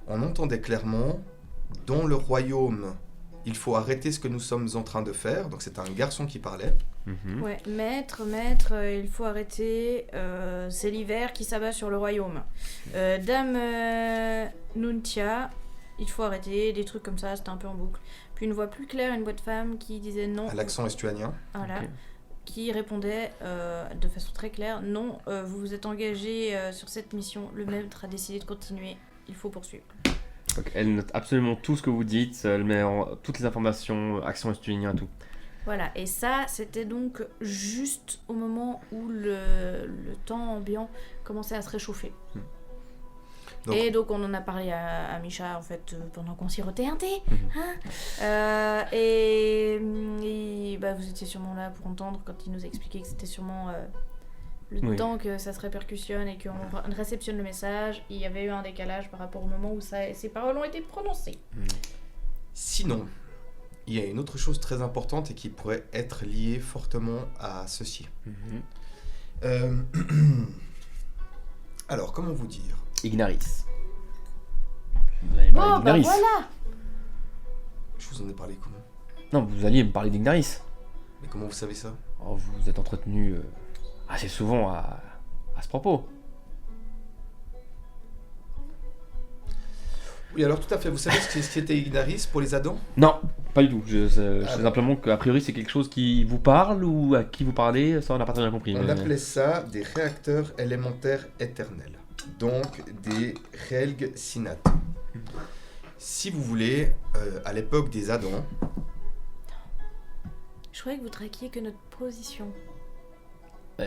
On entendait clairement, dans le royaume, il faut arrêter ce que nous sommes en train de faire. Donc c'est un garçon qui parlait. Ouais, maître, il faut arrêter, c'est l'hiver qui s'abat sur le royaume. Dame Nuntia, il faut arrêter, des trucs comme ça, c'était un peu en boucle. Puis une voix plus claire, une voix de femme qui disait non. À l'accent estuanien. Voilà. Ok. Qui répondait de façon très claire, non, vous vous êtes engagé sur cette mission, le maître a décidé de continuer, il faut poursuivre. Donc, elle note absolument tout ce que vous dites, elle met toutes les informations, actions estudiennes et tout. Voilà, et ça, c'était donc juste au moment où le temps ambiant commençait à se réchauffer. Donc- Et donc on en a parlé à Misha en fait pendant qu'on sirotait un thé. Et bah, vous étiez sûrement là pour entendre quand il nous a expliqué que c'était sûrement le temps que ça se répercussionne et qu'on réceptionne le message. Il y avait eu un décalage par rapport au moment où ces paroles ont été prononcées. Sinon, il y a une autre chose très importante et qui pourrait être liée fortement à ceci. Alors, comment vous dire? Ignaris. Vous allez parler Bon, bah d'Ignaris. voilà. Je vous en ai parlé comment? Non, vous alliez me parler d'Ignaris. Mais comment vous savez ça? Oh, vous vous êtes entretenu assez souvent à ce propos. Oui, alors tout à fait. Vous savez ce qui était Ignaris pour les Adans? Non, pas du tout. Je sais Alors. simplement qu'a priori c'est quelque chose qui vous parle ou à qui vous parlez, ça on n'a pas très bien compris. On mais- appelait ça des réacteurs élémentaires éternels. Donc des Relg Sinat. Si vous voulez, à l'époque des Adans, Je croyais que vous traquiez que notre position. On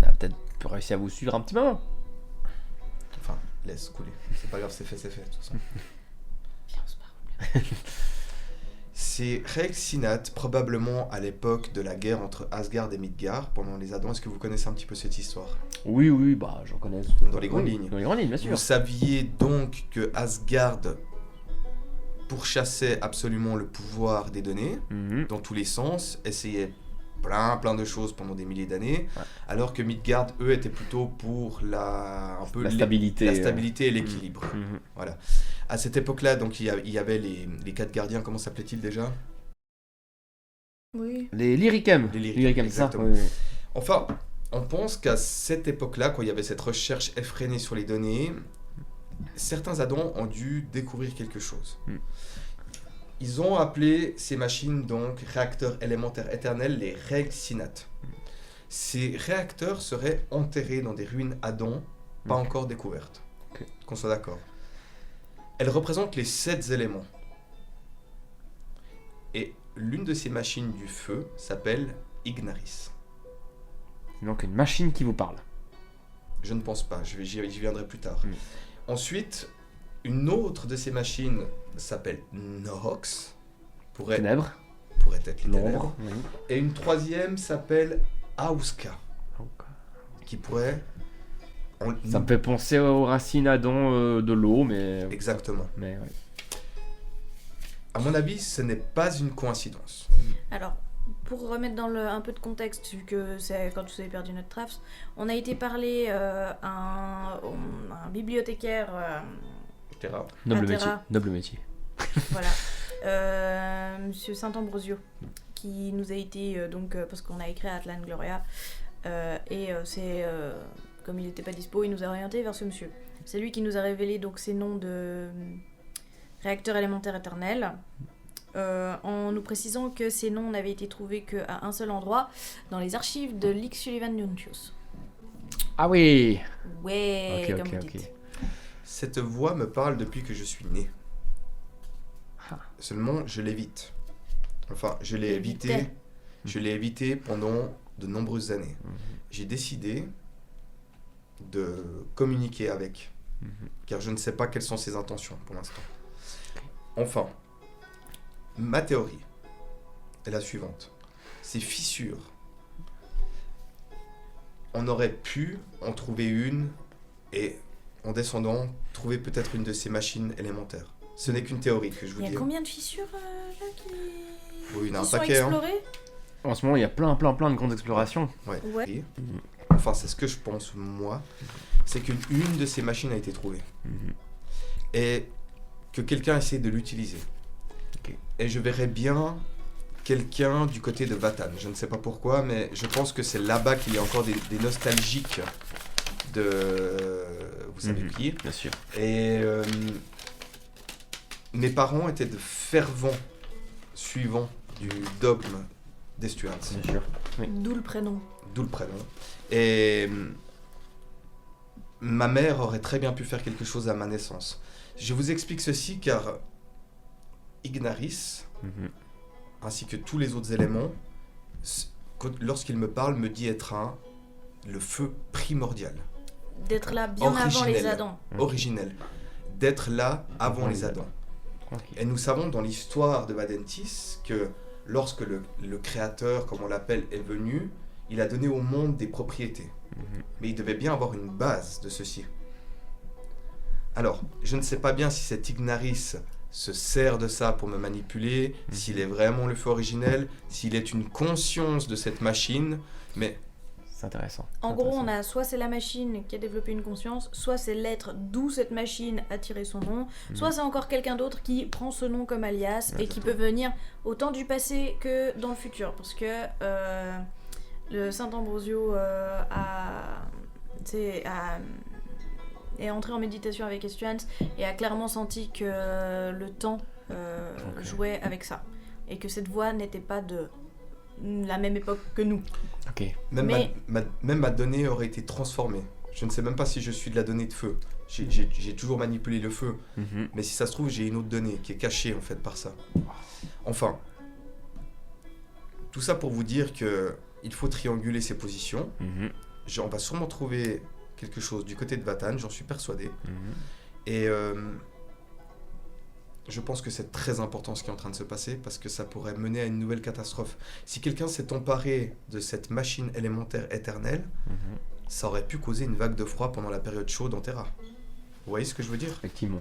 a peut-être réussi à vous suivre un petit moment. enfin, laisse couler. C'est pas grave, c'est fait, de toute façon. Viens, on se parle. C'est Relg Sinat, probablement à l'époque de la guerre entre Asgard et Midgard, pendant les Adans. Est-ce que vous connaissez un petit peu cette histoire? Oui, bah j'en connais. Dans les grandes Oui, lignes. Dans les grandes lignes, bien sûr. Vous saviez donc que Asgard pourchassait absolument le pouvoir des données, dans tous les sens, essayait plein de choses pendant des milliers d'années, alors que Midgard, eux, étaient plutôt pour la stabilité. stabilité et l'équilibre. Mhm. Voilà. À cette époque-là, donc il y avait les 4 gardiens, comment s'appelaient-ils déjà? Oui. Les Lyricum. Les Lyricum, c'est ça. exactement. Oui. Enfin, on pense qu'à cette époque-là, quand il y avait cette recherche effrénée sur les données, certains Adans ont dû découvrir quelque chose. Ils ont appelé ces machines donc réacteurs élémentaires éternels les Relg Sinat. Ces réacteurs seraient enterrés dans des ruines Adam, pas Ok. encore découvertes. Ok. Qu'on soit d'accord. Elles représentent les 7 éléments. Et l'une de ces machines du feu s'appelle Ignaris. Donc une machine qui vous parle. Je ne pense pas, j'y viendrai plus tard. Mm. Ensuite, une autre de ces machines s'appelle Nox, pourrait Ténèbres, être les ténèbres. l'ombre. Oui. Et une troisième s'appelle Auska, qui pourrait... Ça me fait penser aux racines Adam de l'eau, mais... Exactement. Mais ouais. À mon avis, ce n'est pas une coïncidence. Alors, pour remettre dans un peu de contexte, vu que c'est quand vous avez perdu notre Traps, on a été parler à un bibliothécaire, Terra. Noble Terra. métier. Noble métier. voilà, Monsieur Saint-Ambrosio, qui nous a été, parce qu'on a écrit à Atlan Gloria, comme il n'était pas dispo, il nous a orienté vers ce monsieur. C'est lui qui nous a révélé donc ces noms de réacteurs élémentaires éternels, en nous précisant que ces noms n'avaient été trouvés qu'à un seul endroit, dans les archives de Lix Sullivan Nuncius. Ah oui. Ouais, Ok, comme ok, vous ok. dites. Cette voix me parle depuis que je suis né. Ah. Seulement, je l'évite. Enfin, je l'ai évité. Évitais. Je l'ai évité pendant de nombreuses années. Mhm. J'ai décidé de communiquer avec, car je ne sais pas quelles sont ses intentions pour l'instant. Enfin, ma théorie est la suivante. Ces fissures, on aurait pu en trouver une et, en descendant, trouver peut-être une de ces machines élémentaires. Ce n'est qu'une théorie que je vous Il y dis. a combien de fissures là qui, Oui, il y en a qui un sont paquet. Hein. explorées En ce moment, il y a plein de grandes explorations. Ouais. Ouais. Et, enfin, c'est ce que je pense, moi. C'est qu'une de ces machines a été trouvée. Mhm. Et que quelqu'un essaie de l'utiliser. Ok. Et je verrais bien quelqu'un du côté de Vatan. Je ne sais pas pourquoi, mais je pense que c'est là-bas qu'il y a encore des nostalgiques de... Vous savez Mhm. qui. Bien sûr. Et mes parents étaient de fervents suivants du dogme des Stuarts. Bien sûr. D'où le prénom. D'où le prénom. Et ma mère aurait très bien pu faire quelque chose à ma naissance. Je vous explique ceci car Ignaris, Mhm. ainsi que tous les autres éléments, lorsqu'il me parle, me dit être le feu primordial, D'être là bien avant les Originel. Adams. Ok. originel, d'être là avant les Adams. Ok. Et nous savons dans l'histoire de Vadentis que lorsque le créateur, comme on l'appelle, est venu, il a donné au monde des propriétés. Mhm. Mais il devait bien avoir une base de ceci. Alors, je ne sais pas bien si cet Ignaris se sert de ça pour me manipuler, s'il est vraiment le feu originel, s'il est une conscience de cette machine, mais C'est intéressant. En gros, on a soit c'est la machine qui a développé une conscience, soit c'est l'être d'où cette machine a tiré son nom, soit c'est encore quelqu'un d'autre qui prend ce nom comme alias et qui peut venir autant du passé que dans le futur. Parce que le Saint Ambrosio est entré en méditation avec Estuans et a clairement senti que le temps Ok. jouait avec ça. Et que cette voix n'était pas de la même époque que nous. Ok. même, Mais- même ma donnée aurait été transformée. Je ne sais même pas si je suis de la donnée de feu. J'ai toujours manipulé le feu. Mhm. Mais si ça se trouve, j'ai une autre donnée qui est cachée en fait par ça. Enfin, tout ça pour vous dire que il faut trianguler ces positions. Mhm. On va sûrement trouver quelque chose du côté de Vatan, j'en suis persuadé. Mhm. Et je pense que c'est très important ce qui est en train de se passer parce que ça pourrait mener à une nouvelle catastrophe. Si quelqu'un s'est emparé de cette machine élémentaire éternelle, Mhm. ça aurait pu causer une vague de froid pendant la période chaude en Terra. Vous voyez ce que je veux dire? Effectivement.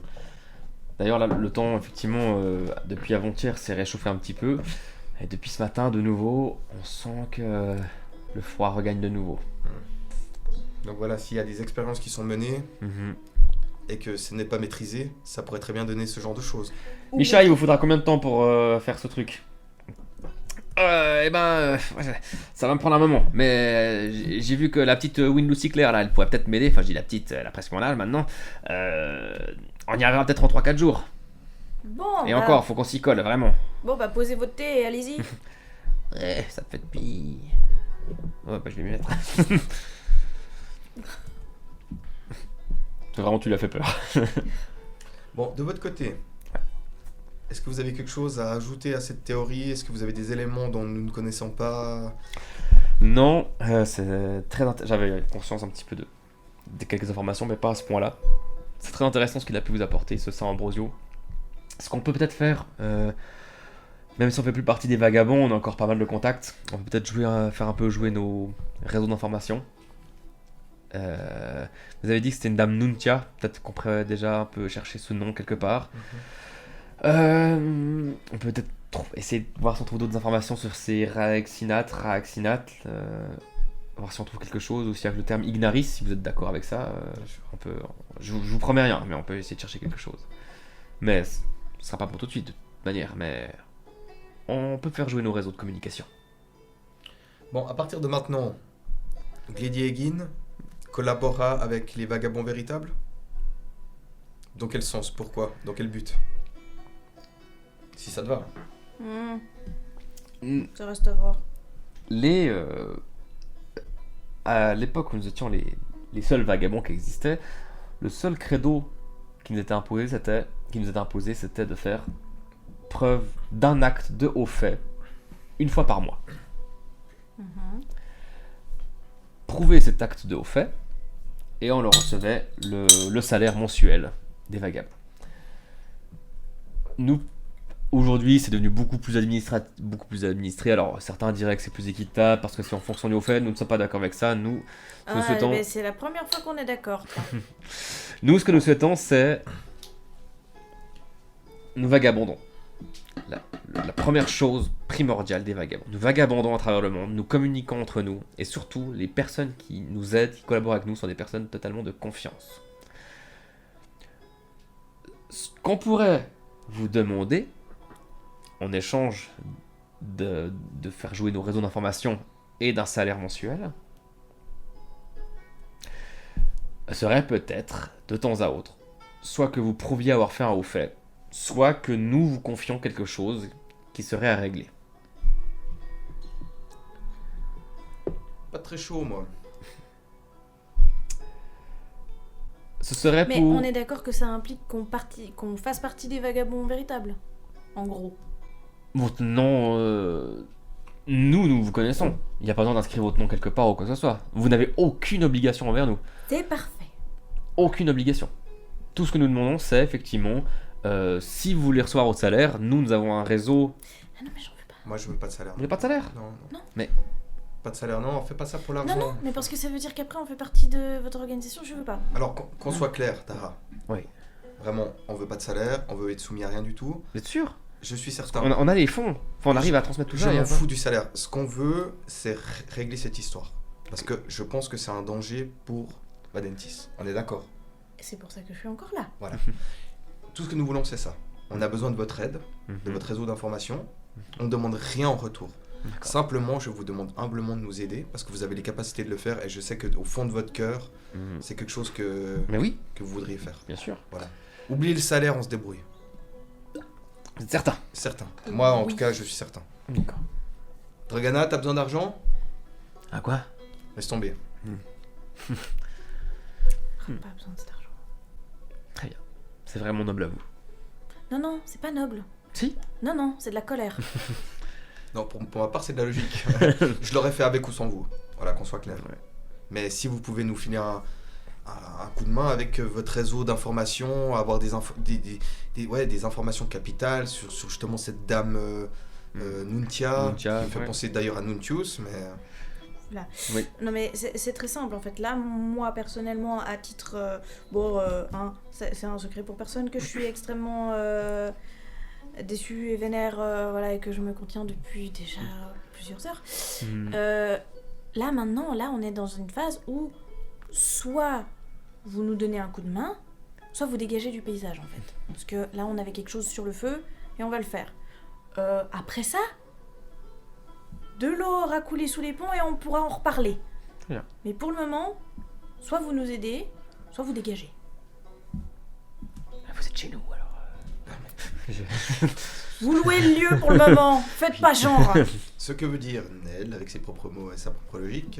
D'ailleurs, là, le temps, effectivement, depuis avant-hier, s'est réchauffé un petit peu. Et depuis ce matin, de nouveau, on sent que le froid regagne de nouveau. Donc voilà, s'il y a des expériences qui sont menées Mhm. et que ce n'est pas maîtrisé, ça pourrait très bien donner ce genre de choses. Micha, il vous faudra combien de temps pour faire ce truc? Ça va me prendre un moment. Mais j'ai vu que la petite Win Lucy Claire, là, elle pourrait peut-être m'aider. Enfin, je dis la petite, elle a presque mon âge maintenant. On y arrivera peut-être en 3-4 jours. Bon, Et bah, encore, faut qu'on s'y colle, vraiment. Bon, bah posez votre thé et allez-y. Ouais, ça te fait depuis Ouais, bah je vais m'y mettre. Vraiment, tu l'as fait peur. Bon, de votre côté, est-ce que vous avez quelque chose à ajouter à cette théorie? Est-ce que vous avez des éléments dont nous ne connaissons pas? Non, c'est très j'avais conscience un petit peu de quelques informations, mais pas à ce point-là. C'est très intéressant ce qu'il a pu vous apporter, ce Saint Ambrosio. Ce qu'on peut peut-être faire, même si on fait plus partie des vagabonds, on a encore pas mal de contacts. On peut peut-être faire un peu jouer nos réseaux d'information. Vous avez dit que c'était une dame Nuntia, peut-être qu'on pourrait déjà un peu chercher ce nom quelque part. On peut peut-être essayer de voir si on trouve d'autres informations sur ces Raaxinates, voir si on trouve quelque chose, aussi avec le terme Ignaris, si vous êtes d'accord avec ça. On peut, je vous promets rien, mais on peut essayer de chercher quelque chose. Mais ce sera pas pour tout de suite, de toute manière, mais on peut faire jouer nos réseaux de communication. Bon, à partir de maintenant, Glédier Egin collabora avec les vagabonds véritables? Dans quel sens? Pourquoi? Dans quel but? Si ça te va. Ça reste à voir. À l'époque où nous étions les seuls vagabonds qui existaient, le seul credo qui nous était imposé, c'était de faire preuve d'un acte de haut fait une fois par mois. Prouver cet acte de haut fait, et on leur recevait le salaire mensuel des vagabonds. Nous, aujourd'hui, c'est devenu beaucoup plus administré. Alors, certains diraient que c'est plus équitable parce que c'est en fonction du haut fait. Nous ne sommes pas d'accord avec ça. Nous souhaitons... mais c'est la première fois qu'on est d'accord. Nous, ce que nous souhaitons, c'est... Nous vagabondons. La première chose primordiale des vagabonds. Nous vagabondons à travers le monde, nous communiquons entre nous, et surtout, les personnes qui nous aident, qui collaborent avec nous, sont des personnes totalement de confiance. Ce qu'on pourrait vous demander, en échange de faire jouer nos réseaux d'information et d'un salaire mensuel, serait peut-être, de temps à autre, soit que vous prouviez avoir fait un haut fait, soit que nous vous confions quelque chose qui serait à régler. Pas très chaud, moi. Ce serait Mais pour... on est d'accord que ça implique qu'on fasse partie des vagabonds véritables, en gros. Votre nom... Nous vous connaissons. Il n'y a pas besoin d'inscrire votre nom quelque part ou quoi que ce soit. Vous n'avez aucune obligation envers nous. C'est parfait. Aucune obligation. Tout ce que nous demandons, c'est effectivement... si vous voulez recevoir votre salaire, nous avons un réseau... Ah non, mais j'en veux pas. Moi, je veux pas de salaire. Vous n'avez pas de salaire? Non. Mais... Pas de salaire, non, on fait pas ça pour l'argent. Non, mais parce que ça veut dire qu'après on fait partie de votre organisation, je veux pas. Alors, qu'on soit clair, Tara. Oui. Vraiment, on veut pas de salaire, on veut être soumis à rien du tout. Vous êtes sûr? Je suis certain. On a les fonds. Enfin, on arrive à transmettre tout Je ça. m'en fous du salaire. Ce qu'on veut, c'est régler cette histoire. Parce que je pense que c'est un danger pour Vadentis. On est d'accord? Et c'est pour ça que je suis encore là. Voilà. Tout ce que nous voulons, c'est ça. On a besoin de votre aide, de votre réseau d'information. On ne demande rien en retour. Simplement, je vous demande humblement de nous aider parce que vous avez les capacités de le faire et je sais qu'au fond de votre cœur, c'est quelque chose que vous voudriez faire. Bien sûr. Voilà. Oubliez le salaire, on se débrouille. Vous êtes certain? Certain. Moi, en Oui. tout cas, je suis certain. D'accord. Dragana, t'as besoin d'argent? À quoi? Laisse tomber. Pas besoin de cet argent. Très bien. C'est vraiment noble à vous. Non, c'est pas noble. Si? Non, c'est de la colère. Non, pour ma part, c'est de la logique. Je l'aurais fait avec ou sans vous. Voilà, qu'on soit clair. Ouais. Mais si vous pouvez nous filer un coup de main avec votre réseau d'information, avoir des informations capitales sur justement cette dame Nuntia, qui me fait penser d'ailleurs à Nuntius, mais... Là. Oui. Non mais c'est très simple en fait. Là, moi personnellement, à titre... c'est un secret pour personne que je suis extrêmement déçue et vénère, voilà, et que je me contiens depuis déjà plusieurs heures. Là maintenant, on est dans une phase où soit vous nous donnez un coup de main, soit vous dégagez du paysage en fait. Parce que là, on avait quelque chose sur le feu et on va le faire. Après ça, de l'eau aura coulé sous les ponts et on pourra en reparler. Bien. Mais pour le moment, soit vous nous aidez, soit vous dégagez. Vous êtes chez nous alors. Vous louez le lieu pour le moment, faites pas genre. Ce que veut dire Nell, avec ses propres mots et sa propre logique,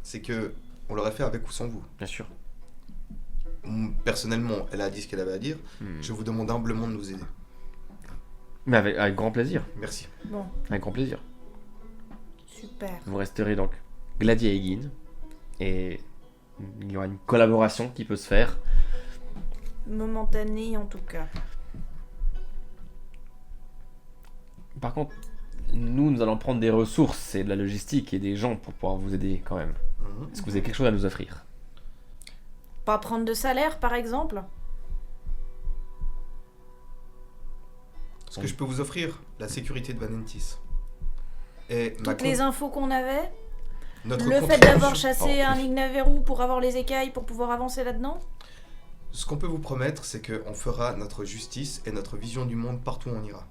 c'est que on l'aurait fait avec ou sans vous. Bien sûr. Personnellement, elle a dit ce qu'elle avait à dire. Je vous demande humblement de nous aider. Mais avec grand plaisir. Merci. Bon, Avec grand plaisir. super. Vous resterez donc Glady et Egin. Et il y aura une collaboration qui peut se faire. Momentanée en tout cas. Par contre, nous allons prendre des ressources et de la logistique et des gens pour pouvoir vous aider quand même. Est-ce que vous avez quelque chose à nous offrir? Pas prendre de salaire par exemple? Ce que je peux vous offrir, la sécurité de Vanentis. Et Toutes les infos qu'on avait? notre Le fait contribution- d'avoir chassé un Ignaveru pour avoir les écailles pour pouvoir avancer là-dedans? Ce qu'on peut vous promettre, c'est qu'on fera notre justice et notre vision du monde partout où on ira.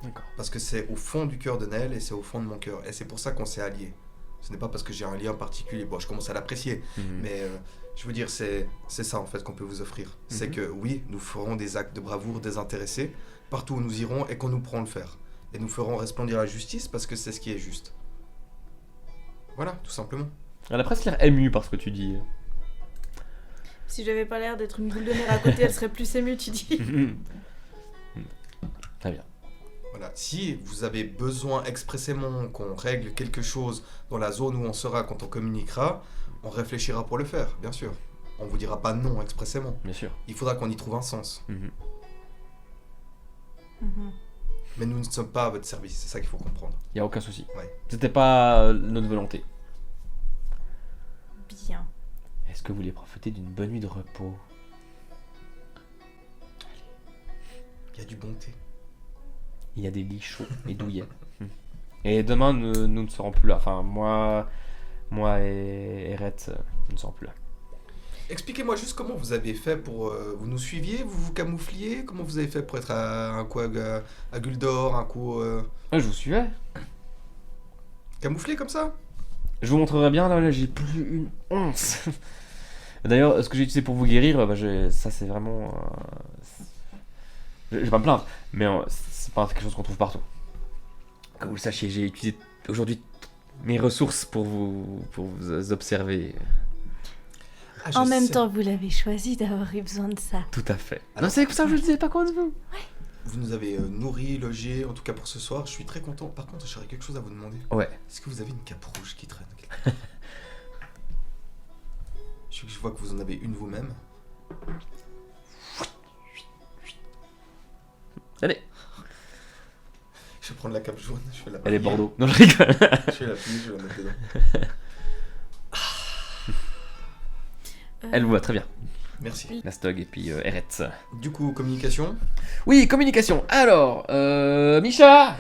D'accord. Parce que c'est au fond du cœur de Nell et c'est au fond de mon cœur. Et c'est pour ça qu'on s'est alliés. Ce n'est pas parce que j'ai un lien particulier. Bon, je commence à l'apprécier. Mais je veux dire, c'est ça en fait qu'on peut vous offrir. C'est que oui, nous ferons des actes de bravoure désintéressés partout où nous irons et qu'on nous prend le faire. Et nous ferons resplendir la justice parce que c'est ce qui est juste. Voilà, tout simplement. Elle a presque l'air émue par ce que tu dis. Si j'avais pas l'air d'être une boule de nerf à côté, elle serait plus émue, tu dis. Très bien. Voilà. Si vous avez besoin expressément qu'on règle quelque chose dans la zone où on sera quand on communiquera, on réfléchira pour le faire, bien sûr. On vous dira pas non expressément. Bien sûr. Il faudra qu'on y trouve un sens. Mhm. Mais nous ne sommes pas à votre service, c'est ça qu'il faut comprendre. Il n'y a aucun souci. Ouais. C'était pas notre volonté. Bien. Est-ce que vous voulez profiter d'une bonne nuit de repos? Il y a du bon thé. Il y a des lits chauds et douillets. Et demain, nous ne serons plus là. Enfin, moi et Eret, nous ne serons plus là. Expliquez-moi juste comment vous avez fait pour... vous nous suiviez, vous vous camoufliez? Comment vous avez fait pour être un coup à Guldor, un coup... Ah, je vous suivais. camouflé comme ça? Je vous montrerai bien, là j'ai plus une once. D'ailleurs, ce que j'ai utilisé pour vous guérir, ça c'est vraiment... Je vais pas me plaindre, mais c'est pas quelque chose qu'on trouve partout. Comme vous le sachiez, j'ai utilisé aujourd'hui mes ressources pour vous observer. Ah, je En même sais. temps, vous l'avez choisi d'avoir eu besoin de ça. Tout à fait. Alors, Non, c'est pour ça que je ne disais pas quoi de vous. Vous nous avez nourris, logés, en tout cas pour ce soir. Je suis très content. Par contre, j'aurais quelque chose à vous demander. Ouais. Est-ce que vous avez une cape rouge qui traîne? Je vois que vous en avez une vous-même. Allez, Je vais prendre la cape jaune, je vais la elle est plier. Bordeaux. Non, je rigole. Je vais la plier, je vais la mettre dedans. Elle vous va très bien. Merci. Nastog et puis Eret. Du coup, communication. Oui, communication. Alors, Misha.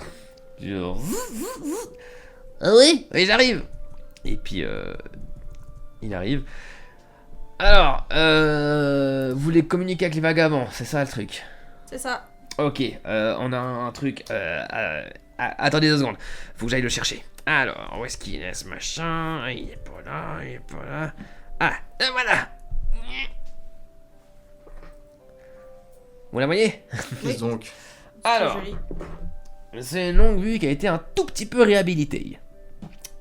Ah oui, j'arrive. Et puis, il arrive. Alors, vous voulez communiquer avec les vagabonds, c'est ça le truc? C'est ça. Ok, on a un truc. Attendez 2 secondes, faut que j'aille le chercher. Alors, où est-ce qu'il est ce machin? Il est pas là, il est pas là. Ah, voilà. Vous la voyez? Qu'est-ce donc? Alors, Très joli. c'est une longue vue qui a été un tout petit peu réhabilitée.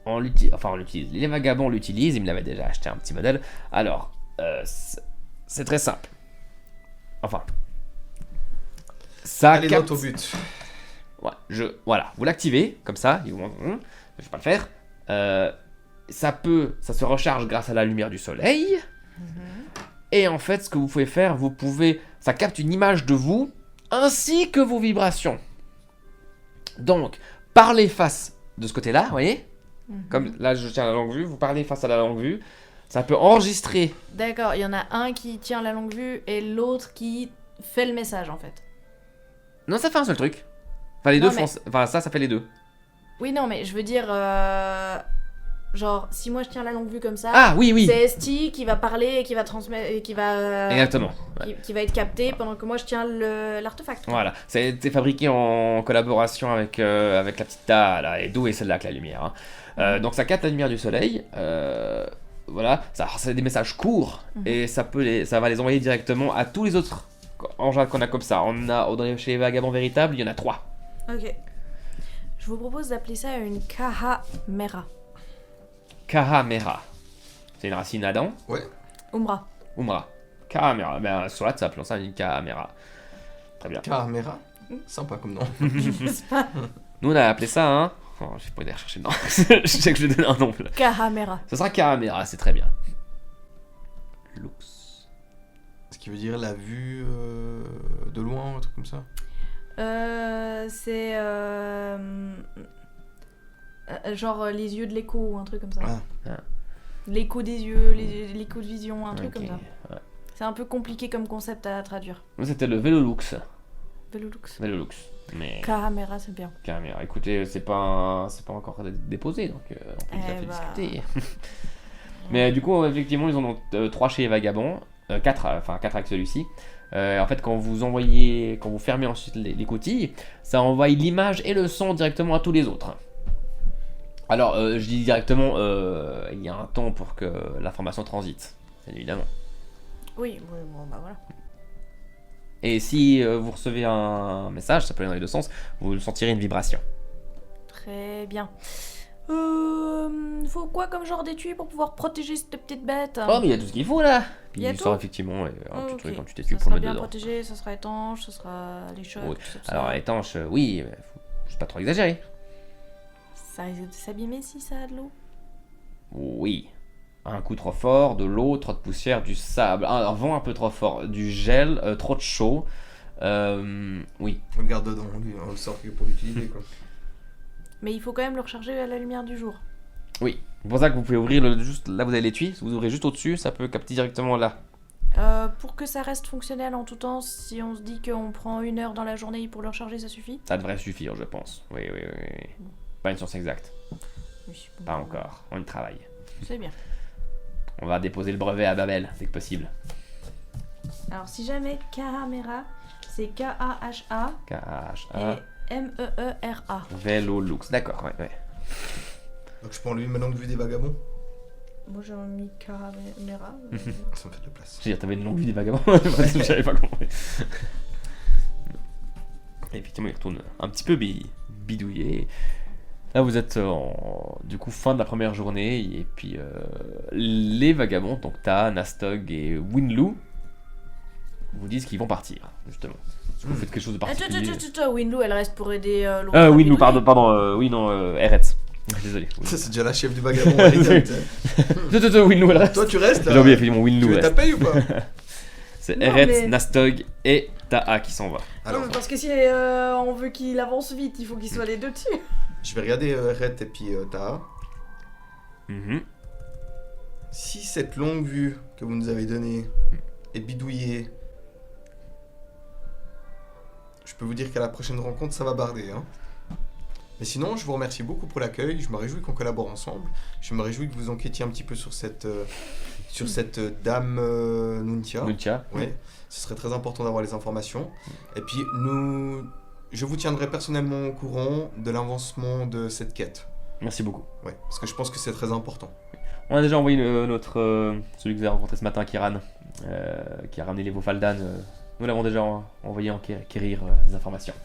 On l'utilise. Les vagabonds l'utilisent, ils me l'avaient déjà acheté un petit modèle. Alors, c'est très simple. Enfin, ça Allez capte... droit au but. Ouais, voilà, vous l'activez, comme ça, je vais pas le faire. Ça se recharge grâce à la lumière du soleil. Et en fait, ce que vous pouvez faire, ça capte une image de vous, ainsi que vos vibrations. Donc, parlez face de ce côté-là, vous voyez? Comme là, je tiens la longue vue, vous parlez face à la longue vue. Ça peut enregistrer. D'accord, il y en a un qui tient la longue vue et l'autre qui fait le message en fait. Non, ça fait un seul truc. Enfin, les Non, deux font... Enfin, ça fait les deux. Oui, non, mais je veux dire, genre, si moi je tiens la longue vue comme ça, Ah, oui. c'est Esti qui va parler et qui va transmettre, et qui va, Exactement. qui va être capté pendant que moi je tiens l'artefact. Voilà, ça a été fabriqué en collaboration avec la petite Ta, là, et d'où est celle-là avec la lumière. Hein. Donc ça capte la lumière du soleil, voilà, c'est des messages courts, et ça va les envoyer directement à tous les autres engins qu'on a comme ça. Chez les vagabonds véritables, il y en a 3. Ok. Je vous propose d'appeler ça une Kahamera. Kahamera. C'est une racine à dents. Ouais. Umra. Umra. Kahamera. Ben, soit, ça appelons ça une Kahamera. Très bien. Caméra. Sympa comme nom. Nous, on a appelé ça, hein. Oh, je vais pas aller rechercher le nom. Je sais que je vais donner un nom. Là. Kahamera. Ce sera Kahamera, c'est très bien. Lux. Ce qui veut dire la vue de loin, un truc comme ça. C'est genre les yeux de l'écho ou un truc comme ça. Ah. L'écho des yeux, l'écho de vision, un truc Ok, comme ça. ouais. C'est un peu compliqué comme concept à traduire. Nous, c'était le Velolux. Velolux. Velolux. Mais Kahamera, c'est bien. Kahamera, écoutez, c'est pas encore déposé, donc on peut tout à fait discuter. Mais du coup, effectivement, ils en ont 3 chez les Vagabonds, 4 avec celui-ci. En fait, quand vous fermez ensuite les coquilles, ça envoie l'image et le son directement à tous les autres. Alors, je dis directement, il y a un temps pour que l'information transite, bien évidemment. Oui, bon, bah voilà. Et si vous recevez un message, ça peut aller dans les deux sens, vous sentirez une vibration. Très bien. Faut quoi comme genre d'étui pour pouvoir protéger cette petite bête? Oh, mais il y a tout ce qu'il faut là. Il y a Il sort tout effectivement un petit Ok. truc, un petit étui Ça pour sera le bien dedans. protégé, ça sera étanche, ça sera les chocs, Oui. tout ça, tout ça. Alors étanche, oui, mais faut juste pas trop exagérer. Ça risque de s'abîmer si ça a de l'eau. Oui. Un coup trop fort, de l'eau, trop de poussière, du sable, un vent un peu trop fort, du gel, trop de chaud. Oui. On le garde dedans, lui, on le sort que pour l'utiliser quoi. Mais il faut quand même le recharger à la lumière du jour. Oui. C'est pour ça que vous pouvez ouvrir juste là, vous avez l'étui, vous ouvrez juste au-dessus, ça peut capter directement là. Pour que ça reste fonctionnel en tout temps, si on se dit qu'on prend 1 heure dans la journée pour le recharger, ça suffit? Ça devrait suffire, je pense. Oui. Pas une science exacte. Oui. Pas encore. On y travaille. C'est bien. On va déposer le brevet à Babel, dès que possible. Alors si jamais Kahamera, c'est K-A-H-A K-H-A. et M-E-E-R-A. Velolux. D'accord, ouais. Donc je prends lui ma longue vue des vagabonds. Moi j'ai mis Kahamera. Ça me fait de la place. Je veux dire, t'avais une longue vue des vagabonds. J'avais pas compris. Et effectivement, il retourne un petit peu bidouillé. Là, vous êtes du coup fin de la première journée. Et puis, les vagabonds, donc Ta, Nastog et Winloo, vous disent qu'ils vont partir, justement. Vous faites quelque chose de particulier. Attends, Winloo, elle reste pour aider l'autre. Winloo, pardon. Oui, non, Eretz. Désolé. Ça, c'est déjà la chef du vagabond. Elle rigole, tu sais. Winloo, elle reste. Toi, tu restes là. J'ai oublié, effectivement, Tu Winloo veux reste. taper ou pas? C'est Non, Eretz, mais- Nastog et Taha qui s'en va. Alors, Non, mais parce que si on veut qu'il avance vite, il faut qu'ils soient les deux dessus. je vais regarder Red et puis Taha. Mhm. Si cette longue vue que vous nous avez donnée est bidouillée, je peux vous dire qu'à la prochaine rencontre, ça va barder. Hein. Mais sinon, je vous remercie beaucoup pour l'accueil. Je me réjouis qu'on collabore ensemble. Je me réjouis que vous enquêtiez un petit peu sur cette dame Nuntia. Nuntia. Ouais, ce serait très important d'avoir les informations. Et puis, je vous tiendrai personnellement au courant de l'avancement de cette quête. Merci beaucoup. Ouais, parce que je pense que c'est très important. On a déjà envoyé celui que vous avez rencontré ce matin, Kiran, qui a ramené les Vofaldan. Nous l'avons déjà envoyé enquérir des informations.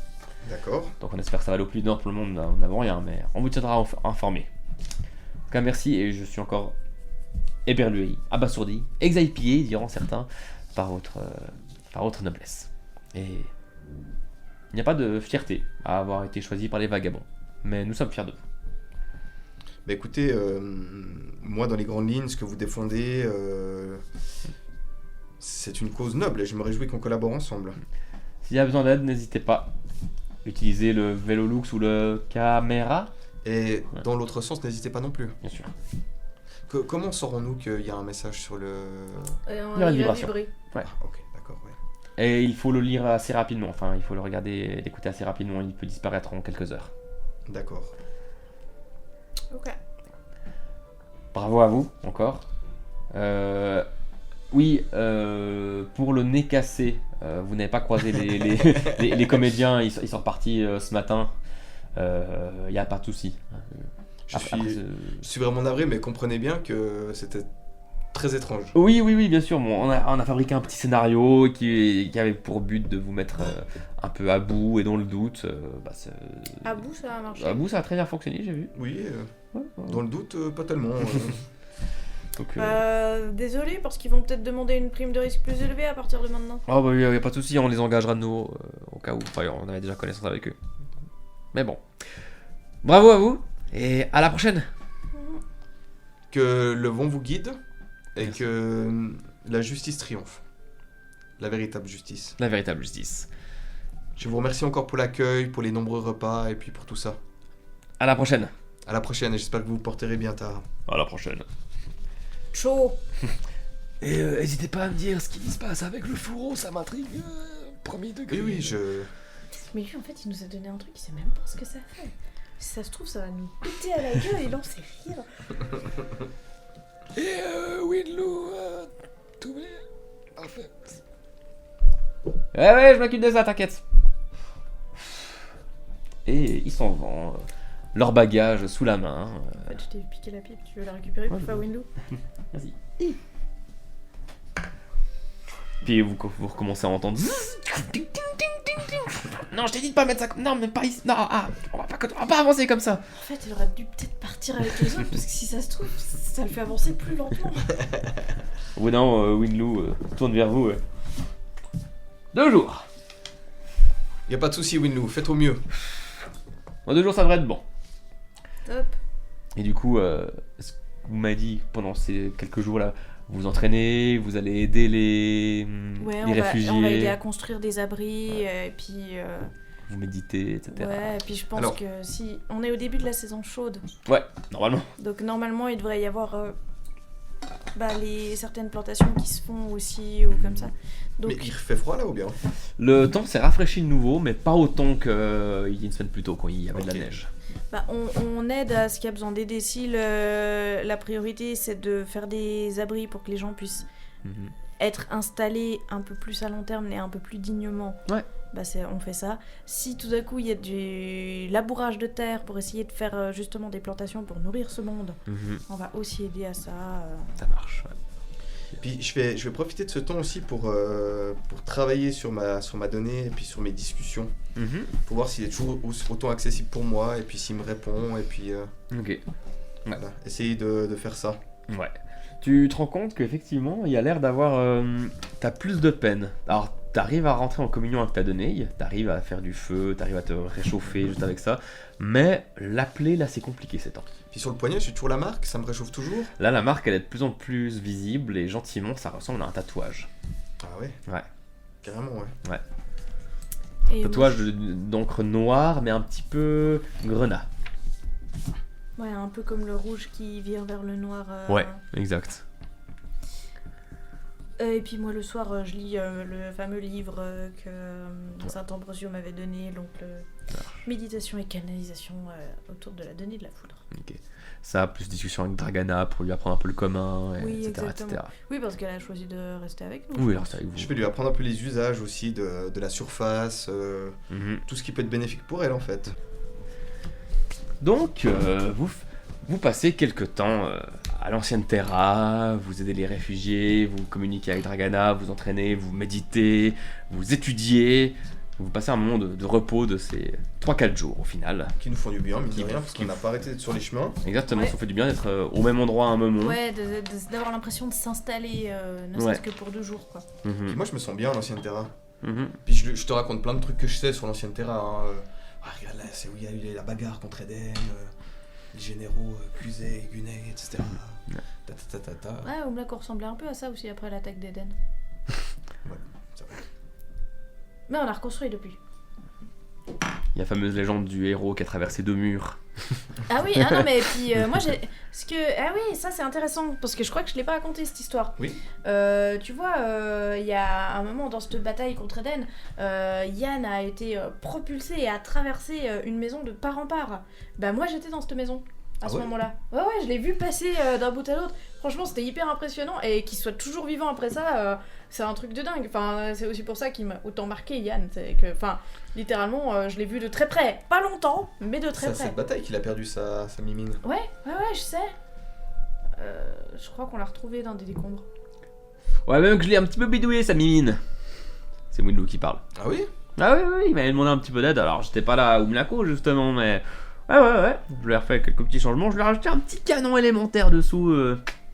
D'accord. Donc on espère que ça va aller au plus vite. Pour le moment, nous n'avons rien, mais on vous tiendra informé. En tout cas, merci, et je suis encore éberlué, abasourdi, exaipillé, diront certains, par votre noblesse. Et il n'y a pas de fierté à avoir été choisi par les vagabonds, mais nous sommes fiers de vous. Bah écoutez, moi dans les grandes lignes, ce que vous défendez, c'est une cause noble et je me réjouis qu'on collabore ensemble. S'il y a besoin d'aide, n'hésitez pas. Utilisez le Velolux ou le Caméra, Et dans l'autre sens, n'hésitez pas non plus. bien sûr. Comment saurons-nous qu'il y a un message sur le... Il y aura une vibration. vibré. Ah, ok, d'accord, ouais. Et il faut le lire assez rapidement, enfin il faut le regarder, l'écouter assez rapidement, il peut disparaître en quelques heures. D'accord. Ok. Bravo à vous, encore. Oui, pour le nez cassé, vous n'avez pas croisé les comédiens, ils sont repartis ce matin. Il n'y a pas de souci. Je suis vraiment navré, mais comprenez bien que c'était très étrange. Oui, bien sûr. Bon, on a fabriqué un petit scénario qui avait pour but de vous mettre un peu à bout et dans le doute. À bout, ça a marché. À bout, ça a très bien fonctionné, j'ai vu. Oui, Ouais. dans le doute, pas tellement. Donc, Désolé, parce qu'ils vont peut-être demander une prime de risque plus élevée à partir de maintenant. oh bah, y a pas de souci, on les engagera de nouveau au cas où. Enfin, on avait déjà connaissance avec eux. Mais bon. Bravo à vous et à la prochaine. Que le vent vous guide et Merci. que la justice triomphe. La véritable justice. La véritable justice. Je vous remercie encore pour l'accueil, pour les nombreux repas et puis pour tout ça. À la prochaine. À la prochaine et j'espère que vous vous porterez bien tard. À la prochaine. Chaud. Et n'hésitez pas à me dire ce qui se passe avec le fourreau, ça m'intrigue. Premier degré. Oui, Mais lui, en fait, il nous a donné un truc, il sait même pas ce que ça fait. Si ça se trouve, ça va nous péter à la gueule et là, on sait rire. Et Winlou, tout bien. Parfait. Ouais, je m'occupe de ça, t'inquiète. Et ils s'en vont, leur bagage sous la main. En fait, je t'ai piqué la pipe, tu veux la récupérer pour Ouais, faire Window? Vas-y. Puis vous recommencez à entendre. Non, je t'ai dit de pas mettre ça comme. Non, mais pas ici. Non, on va pas avancer comme ça. En fait, il aurait dû peut-être partir avec les autres parce que si ça se trouve, ça le fait avancer plus lentement. Au bout d'un moment, Winlou tourne vers vous. 2 jours. y a pas de souci, Winlou, faites au mieux. Dans 2 jours, ça devrait être bon. Top. Et du coup, ce que vous m'avez dit pendant ces quelques jours-là, vous vous entraînez, vous allez aider les réfugiés, on va aider à construire des abris et puis. vous méditez, etc. Ouais, et puis je pense Alors- que si on est au début de la saison chaude, Ouais, normalement. donc normalement il devrait y avoir certaines plantations qui se font aussi ou comme ça. Donc Mais il fait froid là ou bien? Le temps s'est rafraîchi de nouveau, mais pas autant qu'il y a une semaine plus tôt, quand il y avait de Ok. la neige. on aide à ce qu'il y a besoin d'aider. Si la priorité c'est de faire des abris pour que les gens puissent Mhm. être installés un peu plus à long terme et un peu plus dignement, Ouais. on fait ça. Si tout d'un coup il y a du labourage de terre pour essayer de faire justement des plantations pour nourrir ce monde, Mhm. on va aussi aider à ça. Ça marche, ouais. Puis je vais profiter de ce temps aussi pour travailler sur ma donnée et puis sur mes discussions. Mhm. Pour voir s'il est toujours autant accessible pour moi et puis s'il me répond et puis Ok. voilà, essayer de faire ça. Ouais. Tu te rends compte qu'effectivement, il y a l'air d'avoir... t'as plus de peine. Alors, t'arrives à rentrer en communion avec ta donnée, t'arrives à faire du feu, t'arrives à te réchauffer juste avec ça, mais l'appeler, là, c'est compliqué ces temps. Puis sur le poignet, j'ai toujours la marque, ça me réchauffe toujours. Là, la marque, elle est de plus en plus visible, et gentiment, ça ressemble à un tatouage. Ah ouais. Ouais. Carrément, ouais. Et Tatouage d'encre noire, mais un petit peu grenat. ouais, un peu comme le rouge qui vire vers le noir. Ouais, exact. Et puis moi le soir, je lis le fameux livre que Saint Ambrosio m'avait donné, donc méditation et canalisation autour de la donnée de la foudre. Ok. Ça, plus discussion avec Dragana pour lui apprendre un peu le commun, Oui, etc., exactement. etc. Oui, parce qu'elle a choisi de rester avec nous. Oui, je alors pense. c'est avec vous. Je vais lui apprendre un peu les usages aussi de la surface, Mhm. tout ce qui peut être bénéfique pour elle en fait. Donc, vous passez quelques temps à l'ancienne Terra, vous aidez les réfugiés, vous communiquez avec Dragana, vous entraînez, vous méditez, vous étudiez. Vous passez un moment de repos de ces 3-4 jours au final. Qui nous font du bien, mine Qui- de rien, parce qu'on n'a pas arrêté d'être sur les chemins. Exactement, Ouais. ça vous fait du bien d'être au même endroit à un moment. Ouais, d'avoir l'impression de s'installer, ne Ouais. serait-ce que pour 2 jours, quoi. Mhm. Puis moi, je me sens bien à l'ancienne Terra. Mhm. Puis je te raconte plein de trucs que je sais sur l'ancienne Terra. Hein. Regarde là, c'est où il y a eu la bagarre contre Eden, les généraux Cluzet, Gunay, etc. Ouais. Ta. Ouais, Oumlak ressemblait un peu à ça aussi après l'attaque d'Eden. c'est vrai. Mais on a reconstruit depuis. Il y a la fameuse légende du héros qui a traversé 2 murs. Ah oui, ah non mais puis moi j'ai... Ah oui, ça c'est intéressant, parce que je crois que je l'ai pas raconté cette histoire. Oui. Tu vois, il y a un moment dans cette bataille contre Eden, Yann a été propulsé et a traversé une maison de part en part. Bah moi j'étais dans cette maison à Ah ce ouais moment-là. Ouais, je l'ai vu passer d'un bout à l'autre. Franchement c'était hyper impressionnant, et qu'il soit toujours vivant après ça, c'est un truc de dingue. Enfin, c'est aussi pour ça qu'il m'a autant marqué, Yann. C'est que, enfin, littéralement, je l'ai vu de très près. Pas longtemps, mais de très C'est à près. cette bataille qu'il a perdu sa mimine. Ouais, je sais. Je crois qu'on l'a retrouvé dans des décombres. Ouais, même que je l'ai un petit peu bidouillé, sa mimine. C'est Windu qui parle. Ah oui? Ah oui, il m'avait demandé un petit peu d'aide, alors j'étais pas là à Umlako justement, mais... Ouais, je lui ai refait quelques petits changements, je lui ai rajouté un petit canon élémentaire dessous,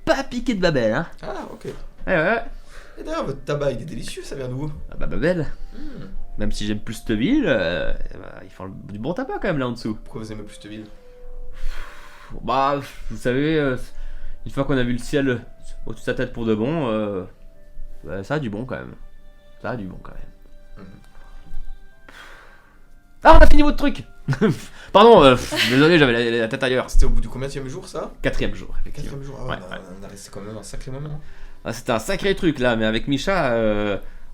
pas piqué de Babel, hein. Ah, ok. Ouais. Et d'ailleurs, votre tabac, il est délicieux, ça vient d'où? Ah bah Babel, Hmm. même si j'aime plus cette ville, ils font du bon tabac quand même là en dessous. Pourquoi vous aimez plus cette ville? Bah, vous savez, une fois qu'on a vu le ciel au-dessus de sa tête pour de bon, ça a du bon quand même. Ah, on a fini votre truc. Pardon, désolé, j'avais la tête ailleurs. C'était au bout du combienième jour, ça? 4e jour, effectivement. 4e jour. Ah ouais, Ouais. on a resté quand même un sacré moment. Ah, c'était un sacré truc là, mais avec Misha,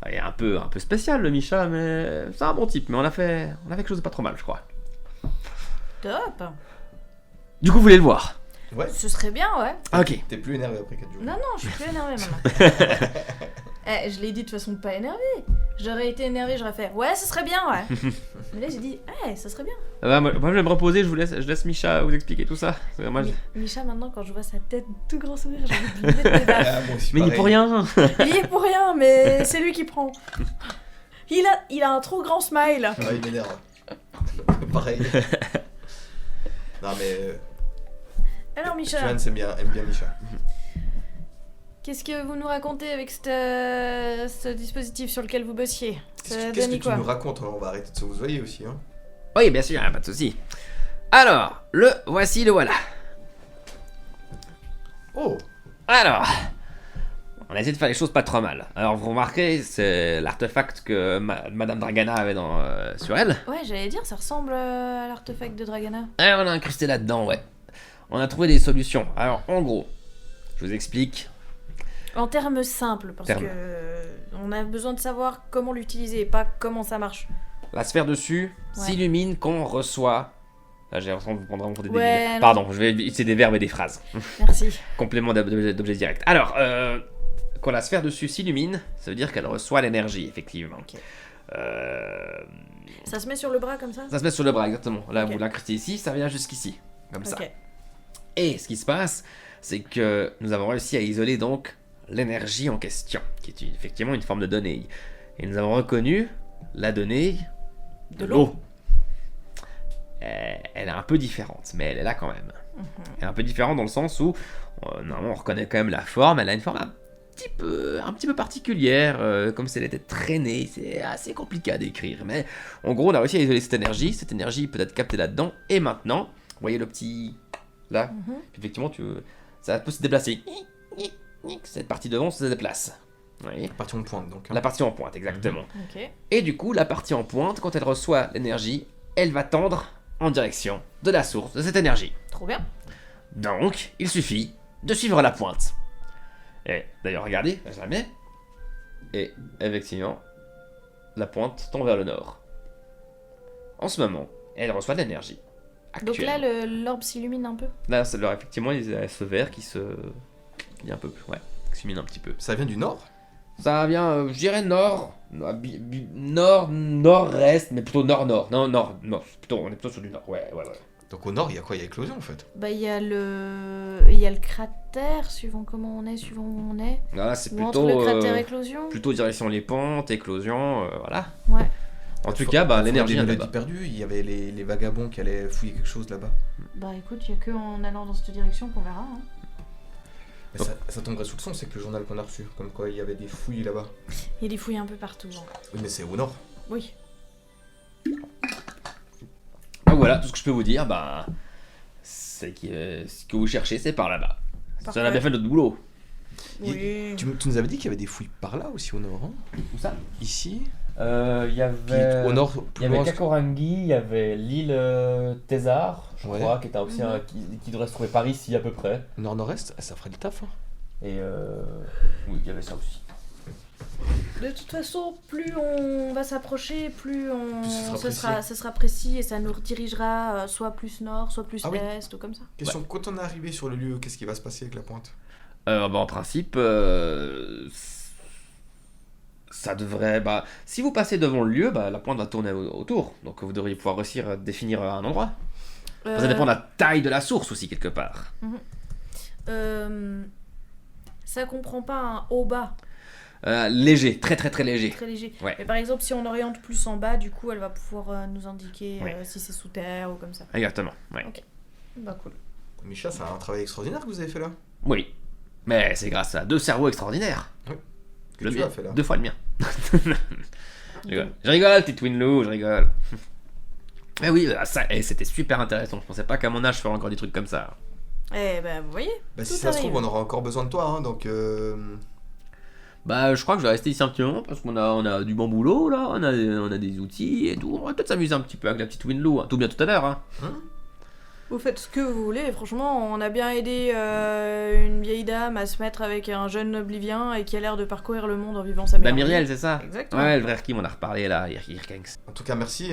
il est un peu spécial le Misha, mais c'est un bon type. Mais on a fait quelque chose de pas trop mal, je crois. Top. Du coup, vous voulez le voir? Ouais. Ce serait bien, ouais. Ok. T'es plus énervé après 4 jours. Non, je suis plus énervée maintenant. Je l'ai dit de façon pas énervée. J'aurais été énervée, j'aurais fait ouais, ce serait bien, ouais. Mais là, j'ai dit ça serait bien. Moi, je vais me reposer, je laisse Misha vous expliquer tout ça. Parce que moi, Micha, maintenant, quand je vois sa tête tout grand sourire, j'ai envie de lui mettre des baffes. Ah, moi aussi, Mais il est pareil. pour rien. Il y est pour rien, mais c'est lui qui prend. Il a un trop grand smile. Ah, il m'énerve. Pareil. Non, mais. Alors, Micha, Johan aime bien Misha. qu'est-ce que vous nous racontez avec ce dispositif sur lequel vous bossiez? Ça Qu'est-ce que donne tu quoi? nous racontes? On va arrêter de se vous voyer aussi, hein. Oui, bien sûr, pas de souci. Alors, le voilà. Oh! Alors, on a essayé de faire les choses pas trop mal. Alors, vous remarquez, c'est l'artefact que Madame Dragana avait sur elle. Ouais, j'allais dire, ça ressemble à l'artefact de Dragana. Et on a incrusté là-dedans, ouais. On a trouvé des solutions. Alors, en gros, je vous explique. En termes simples, parce Termes. que on a besoin de savoir comment l'utiliser et pas comment ça marche. La sphère dessus Ouais. s'illumine quand on reçoit... Là, j'ai l'impression que vous prendrez vraiment pour des Ouais, débiles. non. Pardon, je vais utiliser des verbes et des phrases. Merci. Complément d'objet direct. Alors, quand la sphère dessus s'illumine, ça veut dire qu'elle reçoit l'énergie, effectivement. Ok. Euh, Ça se met sur le bras comme ça? Ça se met sur le bras, exactement. Là, Ok. vous l'incrustez ici, ça vient jusqu'ici. Comme ça. Ok. Et ce qui se passe, c'est que nous avons réussi à isoler donc l'énergie en question, qui est effectivement une forme de donnée. Et nous avons reconnu la donnée de l'eau. Elle est un peu différente, mais elle est là quand même. Elle est un peu différente dans le sens où, normalement, on reconnaît quand même la forme. Elle a une forme un petit peu particulière, comme si elle était traînée. C'est assez compliqué à décrire, mais en gros, on a réussi à isoler cette énergie. Cette énergie peut être captée là-dedans. Et maintenant, vous voyez le petit là, effectivement, ça peut se déplacer. Cette partie devant se déplace. Vous voyez ? Partie en pointe donc. Hein. La partie en pointe, exactement. Ok. Et du coup, la partie en pointe, quand elle reçoit l'énergie, elle va tendre en direction de la source de cette énergie. Trop bien. Donc, il suffit de suivre la pointe. Et d'ailleurs, regardez, je la mets. Et effectivement, la pointe tend vers le nord. En ce moment, elle reçoit de l'énergie. Donc là, Actuellement. l'orbe s'illumine un peu. Là, alors, effectivement, il y a ce vert qui se. Il y a un peu. Ouais, qui s'illumine un petit peu. Ça vient du nord? Ça vient, je dirais nord. Nord-est, mais plutôt nord-nord. Non, nord. Plutôt, on est plutôt sur du nord. Ouais. Donc au nord, il y a quoi? Il y a éclosion en fait. Bah, il y a le cratère, suivant comment on est, suivant où on est. Là, c'est Ou entre plutôt. le cratère et éclosion. Plutôt direction les pentes, éclosion, voilà. Ouais. En tout cas, bah, l'énergie des vient de mélodies là-bas. perdues, il y avait les vagabonds qui allaient fouiller quelque chose là-bas. Bah écoute, il y a que en allant dans cette direction qu'on verra. Hein. Mais ça tomberait sous le son, c'est que le journal qu'on a reçu, comme quoi il y avait des fouilles là-bas. Il y a des fouilles un peu partout. Hein. Oui, mais c'est au nord. Oui. Donc voilà, tout ce que je peux vous dire, bah, c'est que ce que vous cherchez, c'est par là-bas. Parfait. Ça a bien fait notre boulot. Oui. Tu nous avais dit qu'il y avait des fouilles par là aussi au nord. Hein, Où ça ici. Il y Puis avait. au nord, Il y avait Kakorangi, il y avait l'île Thésar, je Ouais. crois, qui était aussi qui devrait se trouver par ici à peu près. nord-nord-est, ça ferait le taf. Hein. Et oui, il y avait ça aussi. De toute façon, plus on va s'approcher, plus ce sera précis et ça nous redirigera soit plus nord, soit plus Ah oui. est ou comme ça. Question, quand on est arrivé sur le lieu, qu'est-ce qui va se passer avec la pointe? Bah, en principe, ça devrait. Bah, si vous passez devant le lieu, bah, la pointe va tourner autour. Donc vous devriez pouvoir réussir à définir un endroit. Ça dépend de la taille de la source aussi, quelque part. Ça comprend pas un haut bas Léger, très très très léger. très léger. Ouais. Mais par exemple, si on oriente plus en bas, du coup, elle va pouvoir nous indiquer Ouais. si c'est sous terre ou comme ça. Exactement, ouais. Bah cool. Micha, c'est un travail extraordinaire que vous avez fait là. Oui. Mais c'est grâce à 2 cerveaux extraordinaires. Que Le tu mien. as fait là. 2 fois le mien. Je rigole, petit Winloo, je rigole. Mais oui, c'était super intéressant. Je pensais pas qu'à mon âge, je ferais encore des trucs comme ça. Eh ben, vous voyez. Bah, si tout ça se trouve, arrive. on aura encore besoin de toi, hein, donc. Bah, je crois que je vais rester ici un petit moment parce qu'on a du bon boulot là, on a des outils et tout. On va peut-être s'amuser un petit peu avec la petite Winloo. Hein. Tout bien tout à l'heure. Hein. Vous faites ce que vous voulez. Franchement, on a bien aidé une vieille dame à se mettre avec un jeune oblivien et qui a l'air de parcourir le monde en vivant sa Bah, meilleure Myriel, vie. c'est ça. Exactement. Ouais, le frère qui m'en a reparlé là, Irkanks. En tout cas, merci.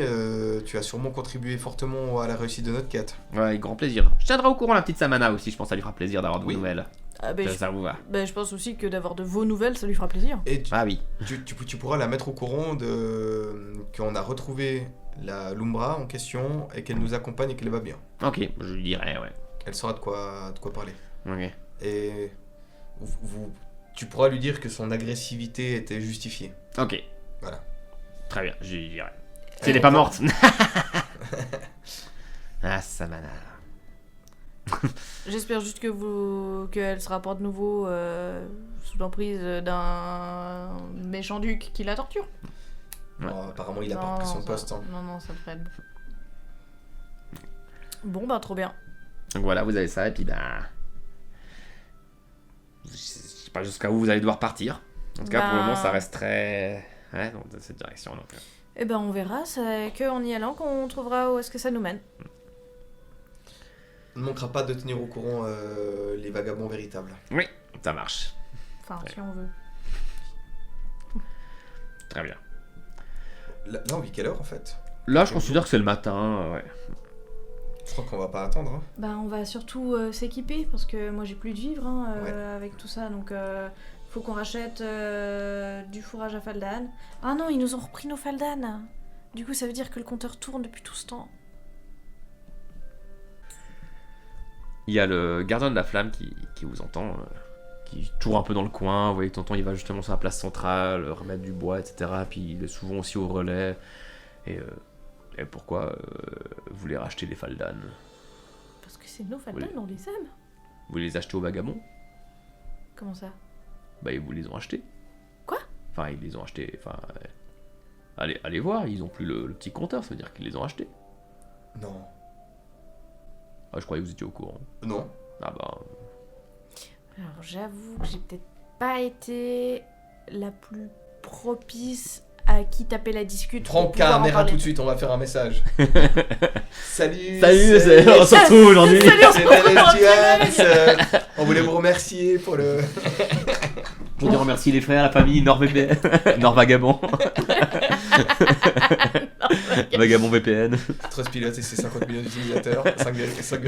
Tu as sûrement contribué fortement à la réussite de notre quête. Ouais, avec grand plaisir. Je tiendrai au courant la petite Samana aussi, je pense que ça lui fera plaisir d'avoir de vos Oui. nouvelles. Ah, ben, Ça vous va. je pense aussi que d'avoir de vos nouvelles, ça lui fera plaisir. Et Ah oui. tu pourras la mettre au courant qu'on a retrouvé la Lumbra en question et qu'elle nous accompagne et qu'elle va bien. Ok, je lui dirai, ouais. Elle saura de quoi parler. Ok. Et tu pourras lui dire que son agressivité était justifiée. Ok. Voilà. Très bien, je lui dirai. Si elle est pas morte. Ah, Samana. J'espère juste qu'elle sera pas de nouveau sous l'emprise d'un méchant duc qui la torture. Ouais. Bon, apparemment, il a pas Non, repris son ça- poste. Hein. Non, ça devrait être bon. Bon, trop bien. Donc voilà, vous avez ça, et puis bah. Je sais pas jusqu'à où vous allez devoir partir. En tout cas, pour le moment, ça reste très. Ouais, dans cette direction. Donc. Eh ben, on verra. C'est qu'en y allant qu'on trouvera où est-ce que ça nous mène. On ne manquera pas de tenir au courant les vagabonds véritables. Oui, ça marche. Enfin, Ouais. si on veut. Très bien. Là, on vit quelle heure en fait? Là, je considère que c'est le matin, ouais. Je crois qu'on va pas attendre. Hein. Bah, on va surtout s'équiper parce que moi j'ai plus de vivres Ouais. avec tout ça. Donc, faut qu'on rachète du fourrage à Faldan. Ah non, ils nous ont repris nos Faldan. Du coup, ça veut dire que le compteur tourne depuis tout ce temps. Il y a le gardien de la flamme qui vous entend, qui tourne un peu dans le coin. Vous voyez que tonton il va justement sur la place centrale, remettre du bois, etc. Puis il est souvent aussi au relais. Et pourquoi vous voulez racheter les Faldan? Parce que c'est nos Faldan, Oui. on les aime. Vous les achetez aux vagabonds? Comment ça? Bah ils vous les ont achetés. Quoi? Enfin ils les ont achetés, enfin... Allez voir, ils ont plus le petit compteur, ça veut dire qu'ils les ont achetés. Non. Ah je croyais que vous étiez au courant. Non. Ah bah... Alors j'avoue que j'ai peut-être pas été la plus propice à qui taper la discute. Prends pour pouvoir en caméra parler. tout de suite, on va faire un message. Salut. Salut, c'est- on se retrouve aujourd'hui. Salut, on se C'est retrouve en Daniel direct. Stuart. On voulait vous remercier pour le. Pour dire remercier les frères, la famille, Nord VPN. Nord Vagabond. Vagabond VPN. Trustpilot et ses 50 millions d'utilisateurs. 5,5 sur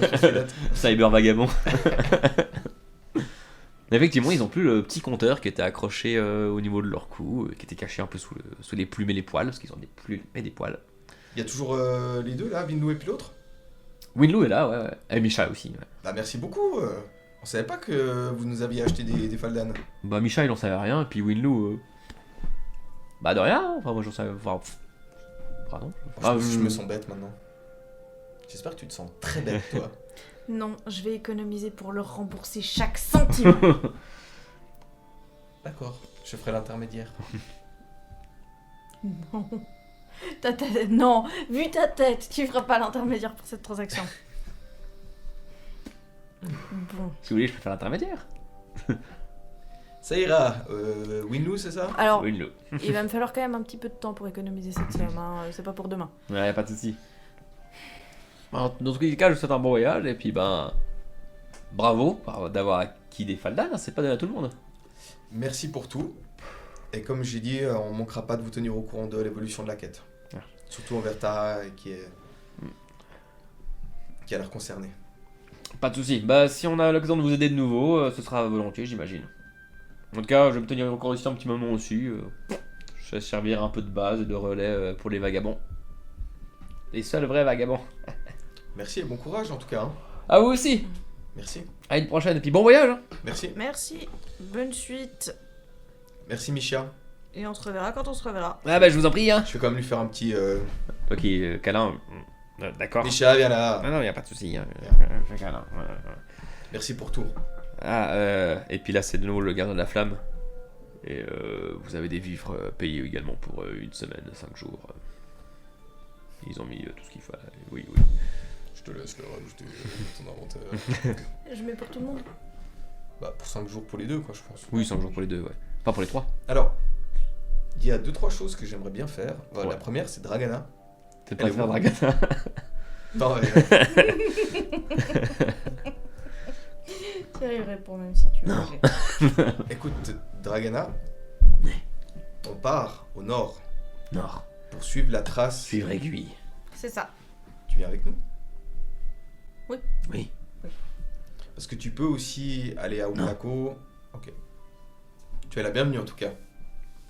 Trustpilot. Cyber Vagabond. Effectivement, ils ont plus le petit compteur qui était accroché au niveau de leur cou, qui était caché un peu sous les plumes et les poils, parce qu'ils ont des plumes et des poils. Il y a toujours les deux là, Vinloo et puis l'autre. Winloo est là, ouais. Et Misha aussi. Ouais. Bah merci beaucoup. On savait pas que vous nous aviez acheté des Faldan. Bah, Misha, il en savait rien, et puis Winloo. Bah, de rien. Enfin, moi, j'en savais. Enfin, pardon. Je me sens bête maintenant. J'espère que tu te sens très bête toi. Non, je vais économiser pour leur rembourser chaque centime. D'accord, je ferai l'intermédiaire. Non. Ta tête, non, vu ta tête, tu feras pas l'intermédiaire pour cette transaction. Bon. Si vous voulez, je peux faire l'intermédiaire. Ça ira. Winloo, c'est ça? Alors, Winloo. il va me falloir quand même un petit peu de temps pour économiser cette somme, hein. C'est pas pour demain. Ouais, pas de soucis. Dans tous les cas, je vous souhaite un bon voyage, et puis ben. Bravo d'avoir acquis des Faldan, c'est pas donné à tout le monde. Merci pour tout. Et comme j'ai dit, on manquera pas de vous tenir au courant de l'évolution de la quête. Ah. Surtout envers Tara qui a l'air concernée. Pas de soucis. Bah, si on a l'occasion de vous aider de nouveau, ce sera volontiers, j'imagine. En tout cas, je vais me tenir encore ici un petit moment aussi. Je vais servir un peu de base et de relais pour les vagabonds. Les seuls vrais vagabonds. Merci et bon courage en tout cas. Hein. À vous aussi. Merci. À une prochaine, et puis bon voyage hein. Merci. Merci, bonne suite. Merci, Misha. Et on se reverra quand on se reverra. Ah bah je vous en prie hein. Je vais quand même lui faire un petit... Ok, câlin. D'accord. Misha, viens là. Non, y a pas de soucis. Hein. Fais câlin. Merci pour tout. Et puis là, c'est de nouveau le gardien de la flamme. Et vous avez des vivres payés également pour une semaine, 5 jours. Ils ont mis tout ce qu'il faut. Oui. Je te laisse le rajouter ton inventaire. Je mets pour tout le monde. Bah, pour 5 jours pour les deux, quoi, je pense. Oui, 5 jours pour les deux, ouais. Pas pour les 3. Alors, il y a 2-3 choses que j'aimerais bien faire. Ouais. La première, c'est Dragana. T'es Elle pas est faire où Dragana. Non, Tu y arriverais pour même si tu veux. écoute, Dragana, on part au nord Nord. pour suivre la trace. Suivre aiguille. C'est ça. Tu viens avec nous? Oui. Parce que tu peux aussi aller à Oumlako. Ok. Tu es la bienvenue en tout cas.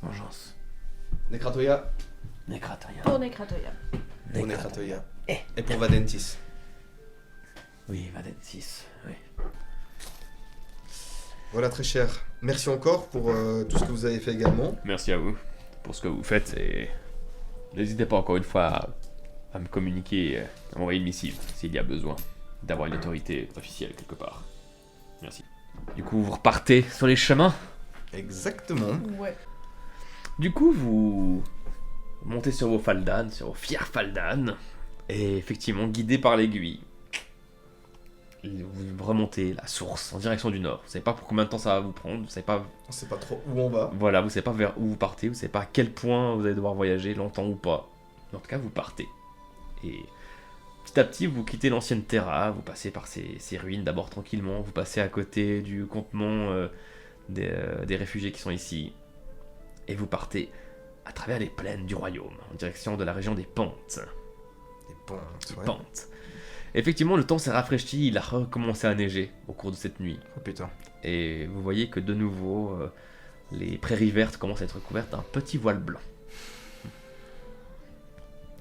Vengeance. Nekratoya. Necratoria. Pour Nekratoya. Pour Nekratoya. Et pour Vadentis. Oui, Vadentis. Oui. Voilà, très cher. Merci encore pour tout ce que vous avez fait également. Merci à vous pour ce que vous faites et n'hésitez pas encore une fois à me communiquer, à m'envoyer une missive s'il y a besoin d'avoir une autorité officielle quelque part. Merci. Du coup, vous repartez sur les chemins. Exactement. Ouais. Du coup, vous montez sur vos faldanes, sur vos fiers faldanes, et effectivement, guidé par l'aiguille, vous remontez la source en direction du nord. Vous savez pas pour combien de temps ça va vous prendre, vous savez pas. On sait pas trop où on va. Voilà, vous savez pas vers où vous partez, vous savez pas à quel point vous allez devoir voyager, longtemps ou pas. Mais en tout cas, vous partez. Et petit à petit, vous quittez l'ancienne Terra, vous passez par ces ruines d'abord tranquillement, vous passez à côté du campement des réfugiés qui sont ici, et vous partez à travers les plaines du royaume, en direction de la région des Pentes. Des pentes. Ouais. Pentes. Effectivement, le temps s'est rafraîchi, il a recommencé à neiger au cours de cette nuit. Oh putain. Et vous voyez que de nouveau, les prairies vertes commencent à être couvertes d'un petit voile blanc.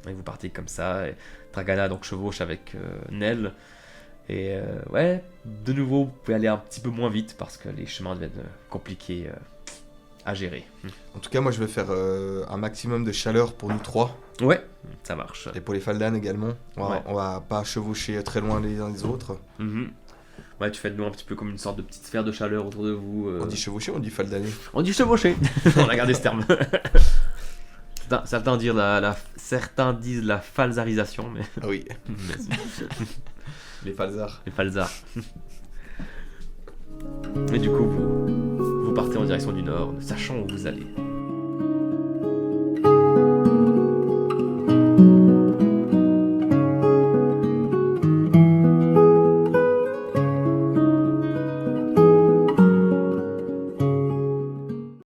Et vous partez comme ça, et Dragana donc chevauche avec Nell. Et ouais, de nouveau, vous pouvez aller un petit peu moins vite parce que les chemins deviennent compliqués à gérer. En tout cas, moi je vais faire un maximum de chaleur pour nous trois. Ouais, ça marche. Et pour les Faldan également. Ouais. On va pas chevaucher très loin les uns des autres. Mhm. Ouais, tu fais de nous un petit peu comme une sorte de petite sphère de chaleur autour de vous. On dit chevaucher ou on dit Faldaner? On dit chevaucher. On a gardé ce terme. Certains disent la falzarisation, mais. Ah oui, mais les Falzars. les falzars. Mais du coup, vous partez en direction du nord, ne sachant où vous allez.